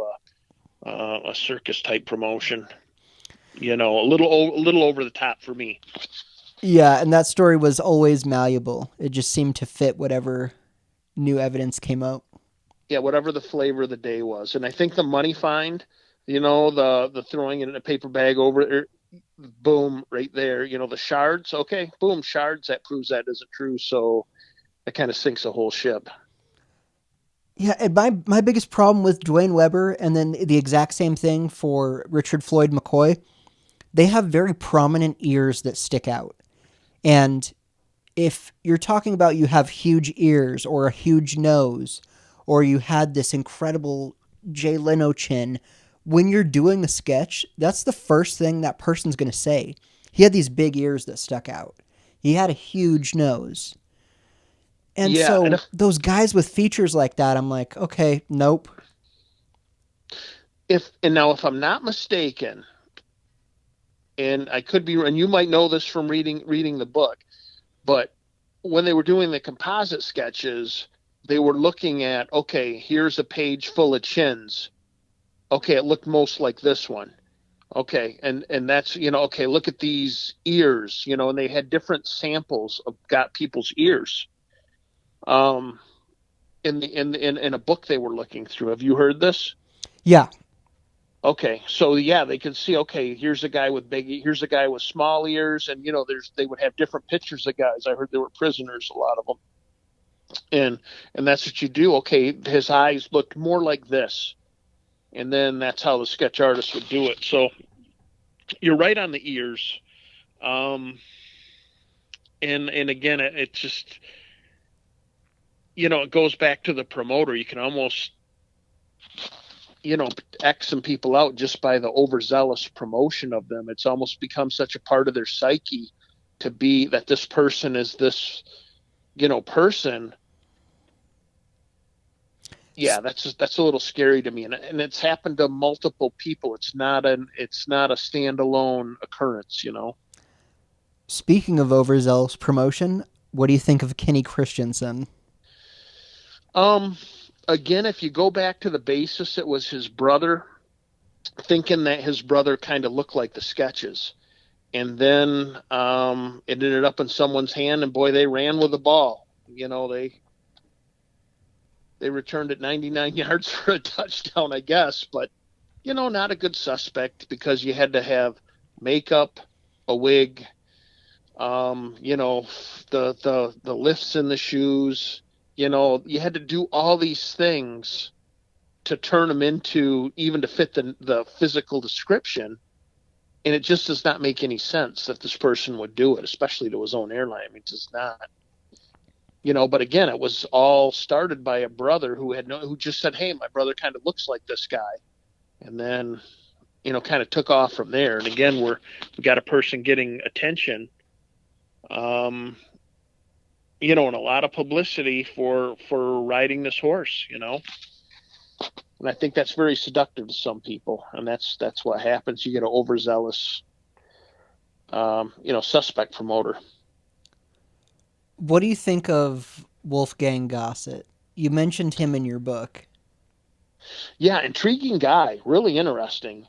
a circus type promotion. A little over the top for me. Yeah, and that story was always malleable. It just seemed to fit whatever new evidence came out. Yeah, whatever the flavor of the day was. And I think the money find, the throwing it in a paper bag over it, boom, right there. The shards, okay, boom, shards. That proves that isn't true. So that kind of sinks the whole ship. Yeah, and my biggest problem with Dwayne Weber, and then the exact same thing for Richard Floyd McCoy, they have very prominent ears that stick out. And if you're talking about you have huge ears or a huge nose, or you had this incredible Jay Leno chin, when you're doing the sketch, that's the first thing that person's going to say. He had these big ears that stuck out. He had a huge nose. And Yeah, and so those guys with features like that, I'm like, okay, nope. now if I'm not mistaken, and I could be, and you might know this from reading the book, but when they were doing the composite sketches, they were looking at, okay, here's a page full of chins. Okay, it looked most like this one. Okay, and that's, okay, look at these ears, and they had different samples of got people's ears. Um, in a book they were looking through. Have you heard this? Yeah. Okay, so yeah, they could see. Okay, here's a guy with big. Here's a guy with small ears, and they would have different pictures of guys. I heard they were prisoners, a lot of them, and that's what you do. Okay, his eyes looked more like this, and then that's how the sketch artist would do it. So you're right on the ears, and again, it's just it goes back to the promoter. You can almost X some people out just by the overzealous promotion of them. It's almost become such a part of their psyche to be that this person is this, person. Yeah, that's a little scary to me, and it's happened to multiple people. It's not a standalone occurrence. Speaking of overzealous promotion, what do you think of Kenny Christiansen? Um, Again, if you go back to the basis, it was his brother, thinking that his brother kind of looked like the sketches. And then it ended up in someone's hand, and boy, they ran with the ball. They returned it 99 yards for a touchdown, I guess, but not a good suspect because you had to have makeup, a wig, the lifts in the shoes. You had to do all these things to turn them into, even to fit the physical description. And it just does not make any sense that this person would do it, especially to his own airline. I mean, it does not. But again, it was all started by a brother who just said, "Hey, my brother kind of looks like this guy," and then kind of took off from there. And again, we got a person getting attention. and a lot of publicity for riding this horse, and I think that's very seductive to some people, and that's what happens. You get an overzealous, suspect promoter. What do you think of Wolfgang Gossett? You mentioned him in your book. Yeah, intriguing guy, really interesting.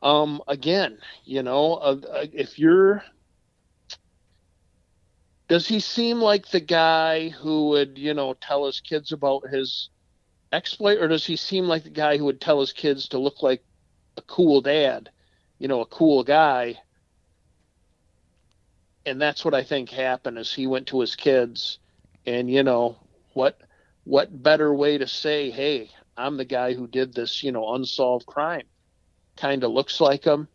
Again, if you're, does he seem like the guy who would, tell his kids about his exploit, or does he seem like the guy who would tell his kids to look like a cool dad, a cool guy? And that's what I think happened is he went to his kids and, what what better way to say, hey, I'm the guy who did this, unsolved crime. Kind of looks like him,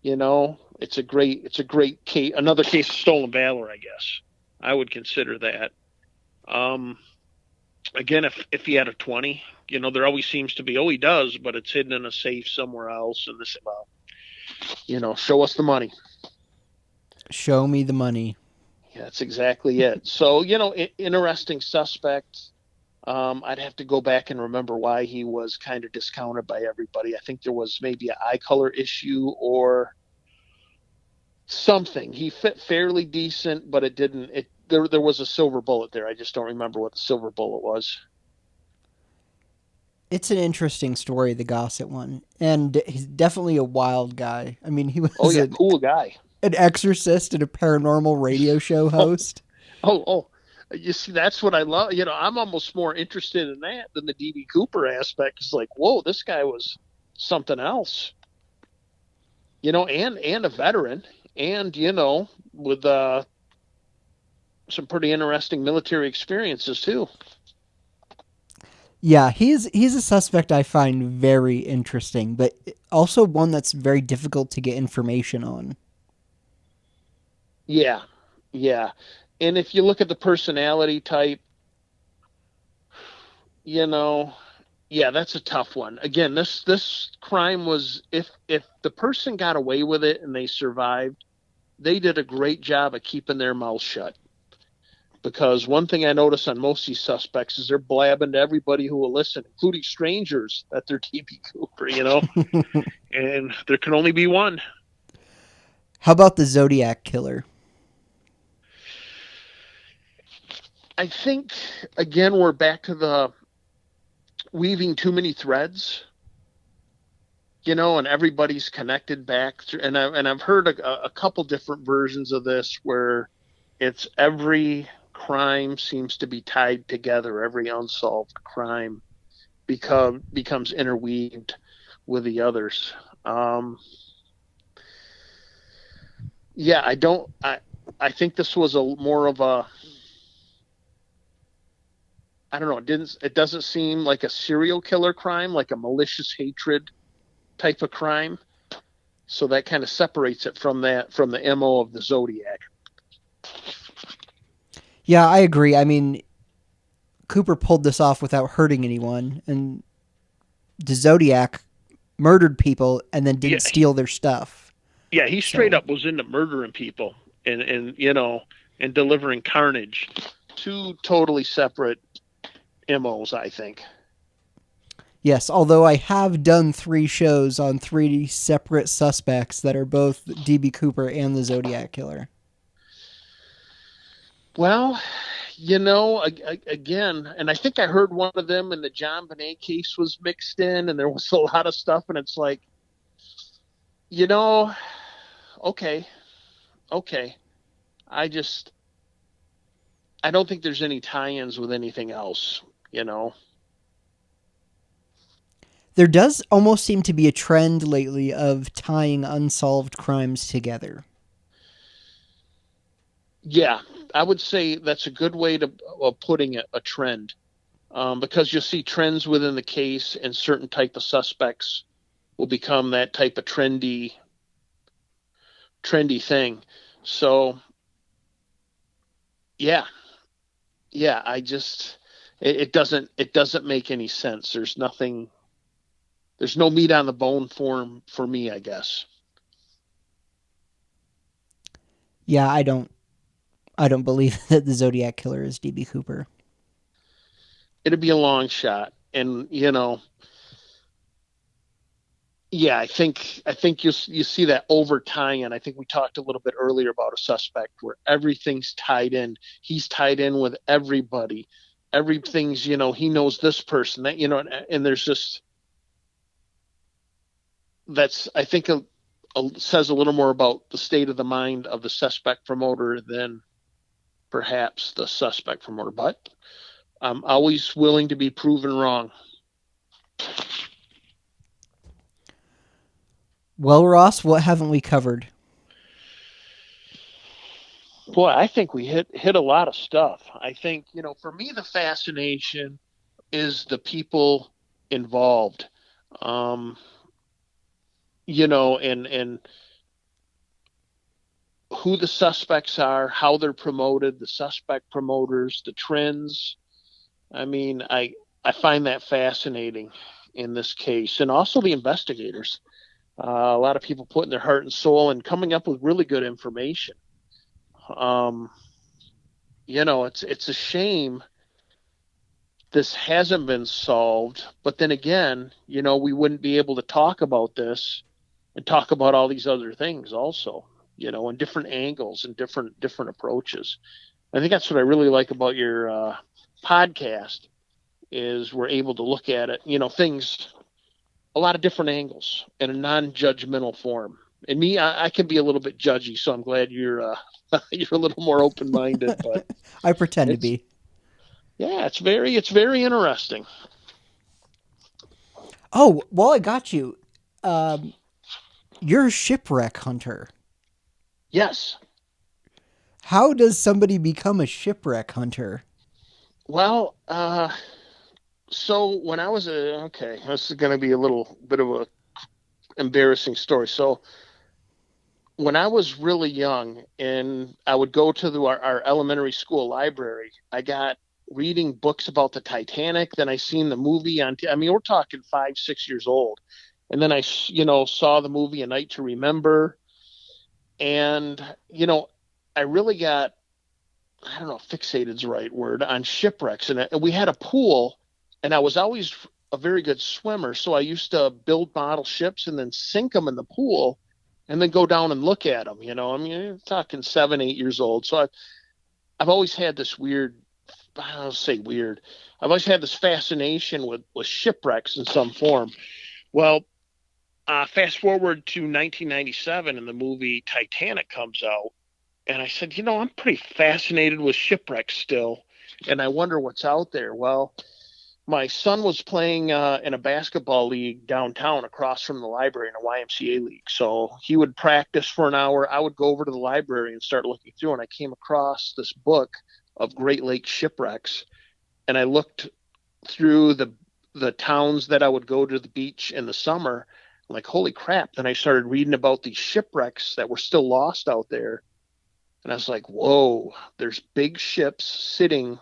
it's a great case, another case of stolen valor, I guess. I would consider that. Um, Again, if he had a 20, there always seems to be, oh, he does, but it's hidden in a safe somewhere else. And this, well, show us the money. Show me the money. Yeah, that's exactly it. So, interesting suspect. I'd have to go back and remember why he was kind of discounted by everybody. I think there was maybe an eye color issue or something. He fit fairly decent, but it didn't. There was a silver bullet there. I just don't remember what the silver bullet was. It's an interesting story, the Gossett one, and he's definitely a wild guy. I mean, he Oh was yeah, cool guy. an exorcist and a paranormal radio show Oh, host. oh. You see, that's what I love. I'm almost more interested in that than the D.B. Cooper aspect. It's like, whoa, this guy was something else. And a veteran, and with some pretty interesting military experiences too. Yeah, he's a suspect I find very interesting, but also one that's very difficult to get information on. Yeah, yeah. And if you look at the personality type, you know, yeah, that's a tough one. Again, this crime was, if the person got away with it and they survived, they did a great job of keeping their mouth shut. Because one thing I notice on most of these suspects is they're blabbing to everybody who will listen, including strangers, that they're D.B. Cooper, and there can only be one. How about the Zodiac Killer? I think, again, we're back to the weaving too many threads, and everybody's connected back through. And I've heard a couple different versions of this where it's every crime seems to be tied together. Every unsolved crime becomes interweaved with the others. Yeah, I think this was a more of a, I don't know. It doesn't seem like a serial killer crime, like a malicious hatred type of crime. So that kind of separates it from the MO of the Zodiac. Yeah, I agree. I mean, Cooper pulled this off without hurting anyone, and the Zodiac murdered people and then Yeah, didn't steal their stuff. yeah, he straight So, up was into murdering people and delivering carnage. Two totally separate MOs, I think. yes, although I have done 3 shows on 3 separate suspects that are both D.B. Cooper and the Zodiac Killer. Well, again, and I think I heard one of them in the John Bonet case was mixed in, and there was a lot of stuff, and it's like, you know, okay, okay. I just, I don't think there's any tie-ins with anything else. There does almost seem to be a trend lately of tying unsolved crimes together. Yeah, I would say that's a good way of putting it, a trend, because you'll see trends within the case, and certain type of suspects will become that type of trendy thing. So yeah, yeah, it doesn't make any sense. There's no meat on the bone for me, I guess. Yeah, I don't I don't believe that the Zodiac Killer is D.B. Cooper. It'd be a long shot. And, yeah, I think you see that over time, and I think we talked a little bit earlier about a suspect where everything's tied in. He's tied in with everybody. Everything's, he knows this person, that, and there's just that's I think says a little more about the state of the mind of the suspect promoter than perhaps the suspect promoter. But I'm always willing to be proven wrong. Well, Ross, what haven't we covered? Boy, I think we hit a lot of stuff. I think, for me, the fascination is the people involved. And who the suspects are, how they're promoted, the suspect promoters, the trends. I mean, I find that fascinating in this case, and also the investigators. A lot of people putting their heart and soul and coming up with really good information. It's a shame this hasn't been solved, but then again, we wouldn't be able to talk about this and talk about all these other things also, in different angles and different approaches. I think that's what I really like about your podcast is we're able to look at it, things a lot of different angles in a non-judgmental form. And me, I can be a little bit judgy, so I'm glad you're you're a little more open-minded. But I pretend to be. Yeah, it's very interesting. Oh, well, I got you. You're a shipwreck hunter. Yes. How does somebody become a shipwreck hunter? Well, so when I was this is going to be a little bit of a embarrassing story. So when I was really young and I would go to our elementary school library, I got reading books about the Titanic. Then I seen the movie I mean, we're talking 5, 6 years old. And then I, saw the movie A Night to Remember. And, I really got, I don't know if fixated is the right word, on shipwrecks. And we had a pool, and I was always a very good swimmer. So I used to build model ships and then sink them in the pool and then go down and look at them. I mean, you're talking 7, 8 years old. So I've always had this weird, I don't say weird, I've always had this fascination with shipwrecks in some form. Well, fast forward to 1997 and the movie Titanic comes out. And I said, I'm pretty fascinated with shipwrecks still. And I wonder what's out there. Well, my son was playing in a basketball league downtown across from the library in a YMCA league. So he would practice for an hour. I would go over to the library and start looking through. And I came across this book of Great Lakes shipwrecks. And I looked through the towns that I would go to the beach in the summer. I'm like, holy crap. Then I started reading about these shipwrecks that were still lost out there. And I was like, whoa, there's big ships sitting,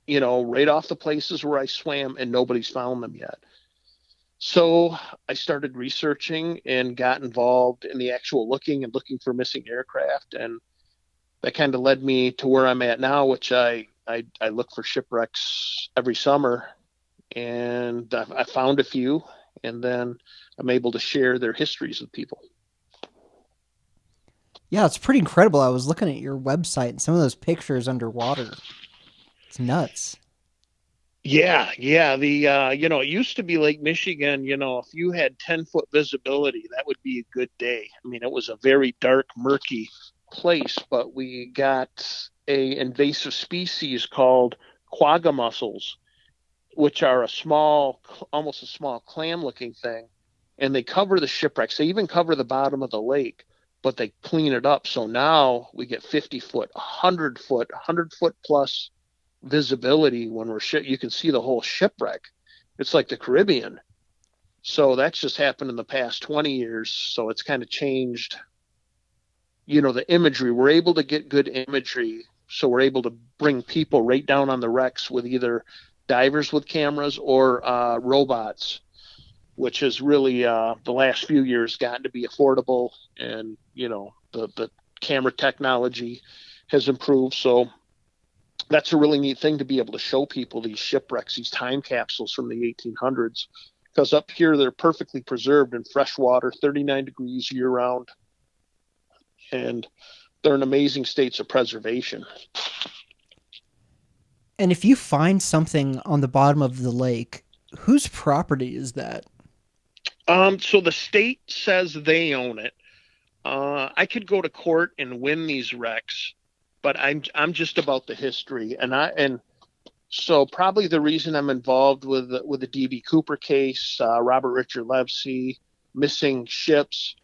right off the places where I swam, and nobody's found them yet. So I started researching and got involved in the actual looking for missing aircraft. And that kind of led me to where I'm at now, which I look for shipwrecks every summer. And I found a few, and then I'm able to share their histories with people. Yeah, it's pretty incredible. I was looking at your website and some of those pictures underwater. It's nuts. Yeah. The it used to be Lake Michigan. If you had 10-foot visibility, that would be a good day. I mean, it was a very dark, murky place, but we got a invasive species called quagga mussels, which are almost a small clam-looking thing, and they cover the shipwrecks. They even cover the bottom of the lake, but they clean it up. So now we get 50-foot, 100-foot, 100-foot plus visibility when you can see the whole shipwreck. It's like the Caribbean. So that's just happened in the past 20 years. So it's kind of changed, the imagery. We're able to get good imagery. So we're able to bring people right down on the wrecks with either divers with cameras or robots, which has really the last few years gotten to be affordable. And, the camera technology has improved. So that's a really neat thing to be able to show people these shipwrecks, these time capsules from the 1800s, because up here they're perfectly preserved in fresh water, 39 degrees year round, and they're in amazing states of preservation. And if you find something on the bottom of the lake, whose property is that? So the state says they own it. I could go to court and win these wrecks, but I'm just about the history, and so probably the reason I'm involved with the D.B. Cooper case, Robert Lepsy, missing ships.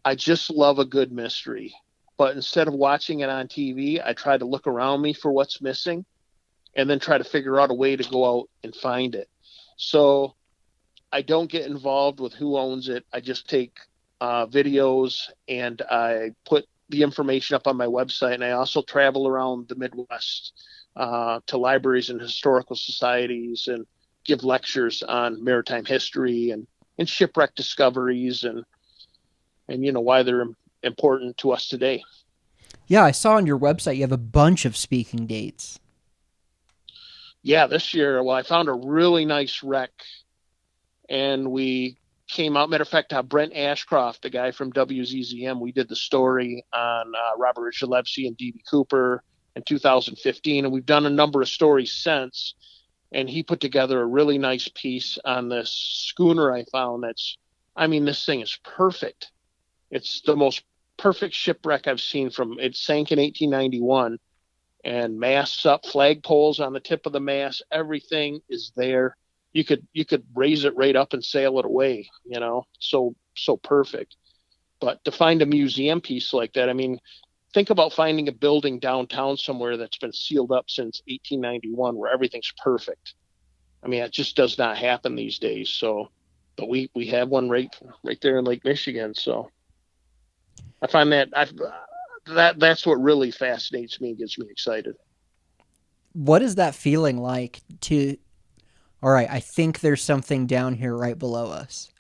I just love a good mystery. But instead of watching it on TV, I try to look around me for what's missing, and then try to figure out a way to go out and find it. So I don't get involved with who owns it. I just take videos and I put the information up on my website. And I also travel around the Midwest to libraries and historical societies and give lectures on maritime history and shipwreck discoveries and why they're important to us today. Yeah, I saw on your website you have a bunch of speaking dates. Yeah, this year, well, I found a really nice wreck, and we came out. Matter of fact, Brent Ashcroft, the guy from WZZM, we did the story on Robert Lepsy and D.B. Cooper in 2015, and we've done a number of stories since. And he put together a really nice piece on this schooner I found. This thing is perfect. It's the most perfect shipwreck I've seen. It sank in 1891. And masts up, flagpoles on the tip of the mast, everything is there. You could raise it right up and sail it away, so perfect. But to find a museum piece like that, think about finding a building downtown somewhere that's been sealed up since 1891 where everything's perfect. It just does not happen these days. So, but we have one right there in Lake Michigan. So I find that's what really fascinates me and gets me excited. What is that feeling like all right, I think there's something down here right below us.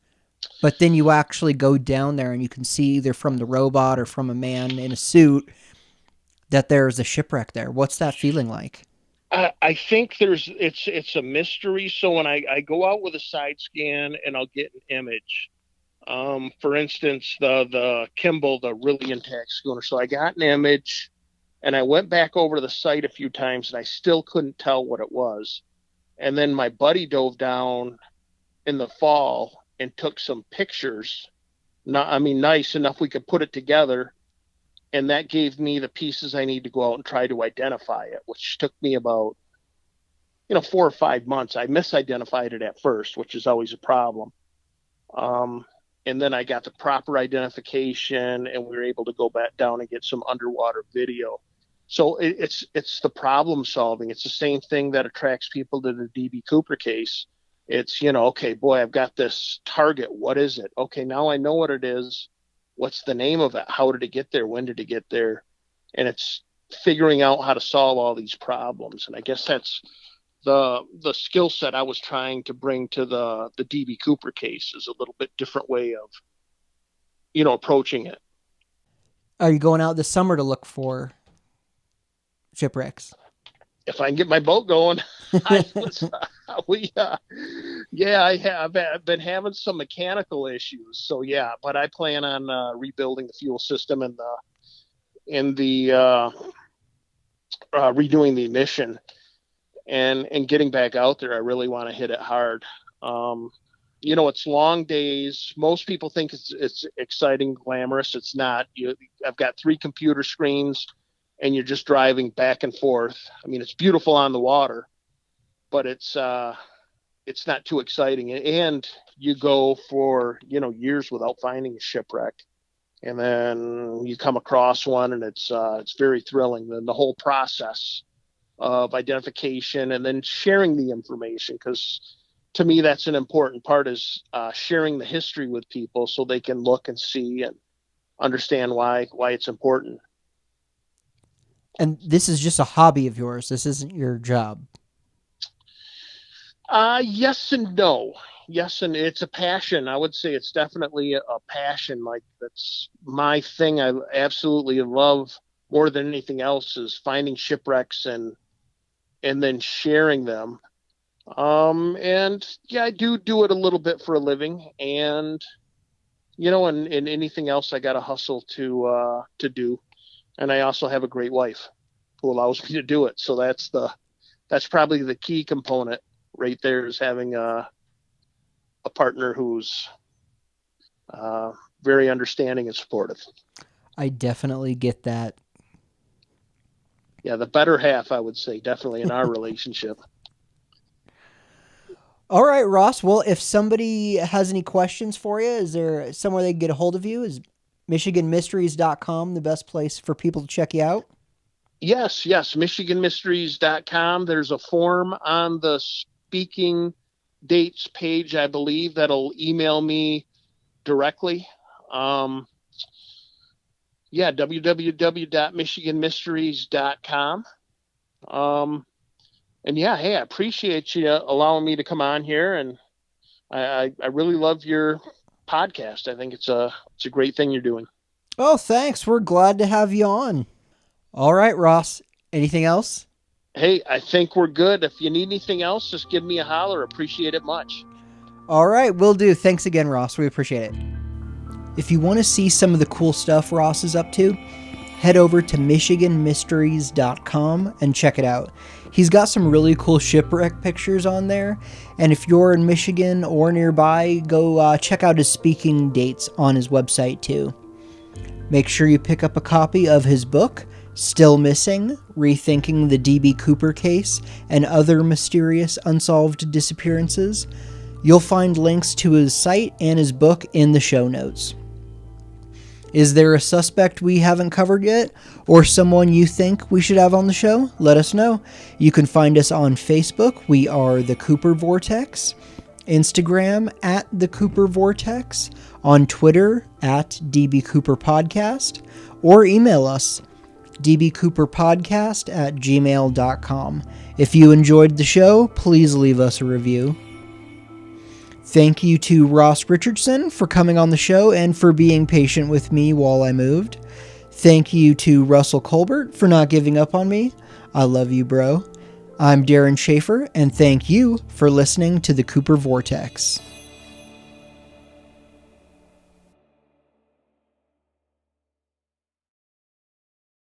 But then you actually go down there and you can see either from the robot or from a man in a suit that there's a shipwreck there. What's that feeling like? I think it's a mystery. So when I go out with a side scan and I'll get an image, for instance, the Kimball, the really intact schooner. So I got an image and I went back over to the site a few times and I still couldn't tell what it was. And then my buddy dove down in the fall and took some pictures. Nice enough we could put it together. And that gave me the pieces I need to go out and try to identify it, which took me about, 4 or 5 months. I misidentified it at first, which is always a problem. And then I got the proper identification and we were able to go back down and get some underwater video. So it's the problem solving. It's the same thing that attracts people to the D.B. Cooper case. It's, okay, boy, I've got this target. What is it? Okay, now I know what it is. What's the name of it? How did it get there? When did it get there? And it's figuring out how to solve all these problems. And I guess that's the skill set I was trying to bring to the D.B. Cooper case, is a little bit different way of, approaching it. Are you going out this summer to look for shipwrecks? If I can get my boat going. I have been having some mechanical issues. So yeah, but I plan on rebuilding the fuel system and redoing the emission and getting back out there. I really want to hit it hard. It's long days. Most people think it's exciting, glamorous. It's not. I've got 3 computer screens and you're just driving back and forth. It's beautiful on the water, but it's not too exciting. And you go for, years without finding a shipwreck. And then you come across one and it's very thrilling. Then the whole process of identification and then sharing the information, because to me, that's an important part, is sharing the history with people so they can look and see and understand why it's important. And this is just a hobby of yours. This isn't your job. Yes and no. Yes, and it's a passion. I would say it's definitely a passion. Like, that's my thing. I absolutely love more than anything else is finding shipwrecks and then sharing them. And yeah, I do it a little bit for a living, and and anything else I got to hustle to do. And I also have a great wife who allows me to do it. So that's probably the key component right there, is having a partner who's very understanding and supportive. I definitely get that. Yeah, the better half, I would say, definitely in our relationship. All right, Ross. Well, if somebody has any questions for you, is there somewhere they can get a hold of you? Is MichiganMysteries.com the best place for people to check you out? Yes, MichiganMysteries.com. There's a form on the speaking dates page, I believe, that'll email me directly. www.michiganmysteries.com. And yeah, hey, I appreciate you allowing me to come on here, and I really love your podcast. I think it's a great thing you're doing. Oh, thanks. We're glad to have you on. All right, Ross. Anything else? Hey, I think we're good. If you need anything else, just give me a holler. Appreciate it much. All right, will do. Thanks again, Ross. We appreciate it. If you want to see some of the cool stuff Ross is up to, head over to MichiganMysteries.com and check it out. He's got some really cool shipwreck pictures on there, and if you're in Michigan or nearby, go check out his speaking dates on his website too. Make sure you pick up a copy of his book, Still Missing, Rethinking the D.B. Cooper Case and Other Mysterious Unsolved Disappearances. You'll find links to his site and his book in the show notes. Is there a suspect we haven't covered yet, or someone you think we should have on the show? Let us know. You can find us on Facebook. We are The Cooper Vortex. Instagram at The Cooper Vortex. On Twitter at DB Cooper Podcast. Or email us, dbcooperpodcast@gmail.com. If you enjoyed the show, please leave us a review. Thank you to Ross Richardson for coming on the show and for being patient with me while I moved. Thank you to Russell Colbert for not giving up on me. I love you, bro. I'm Darren Schaefer, and thank you for listening to the Cooper Vortex.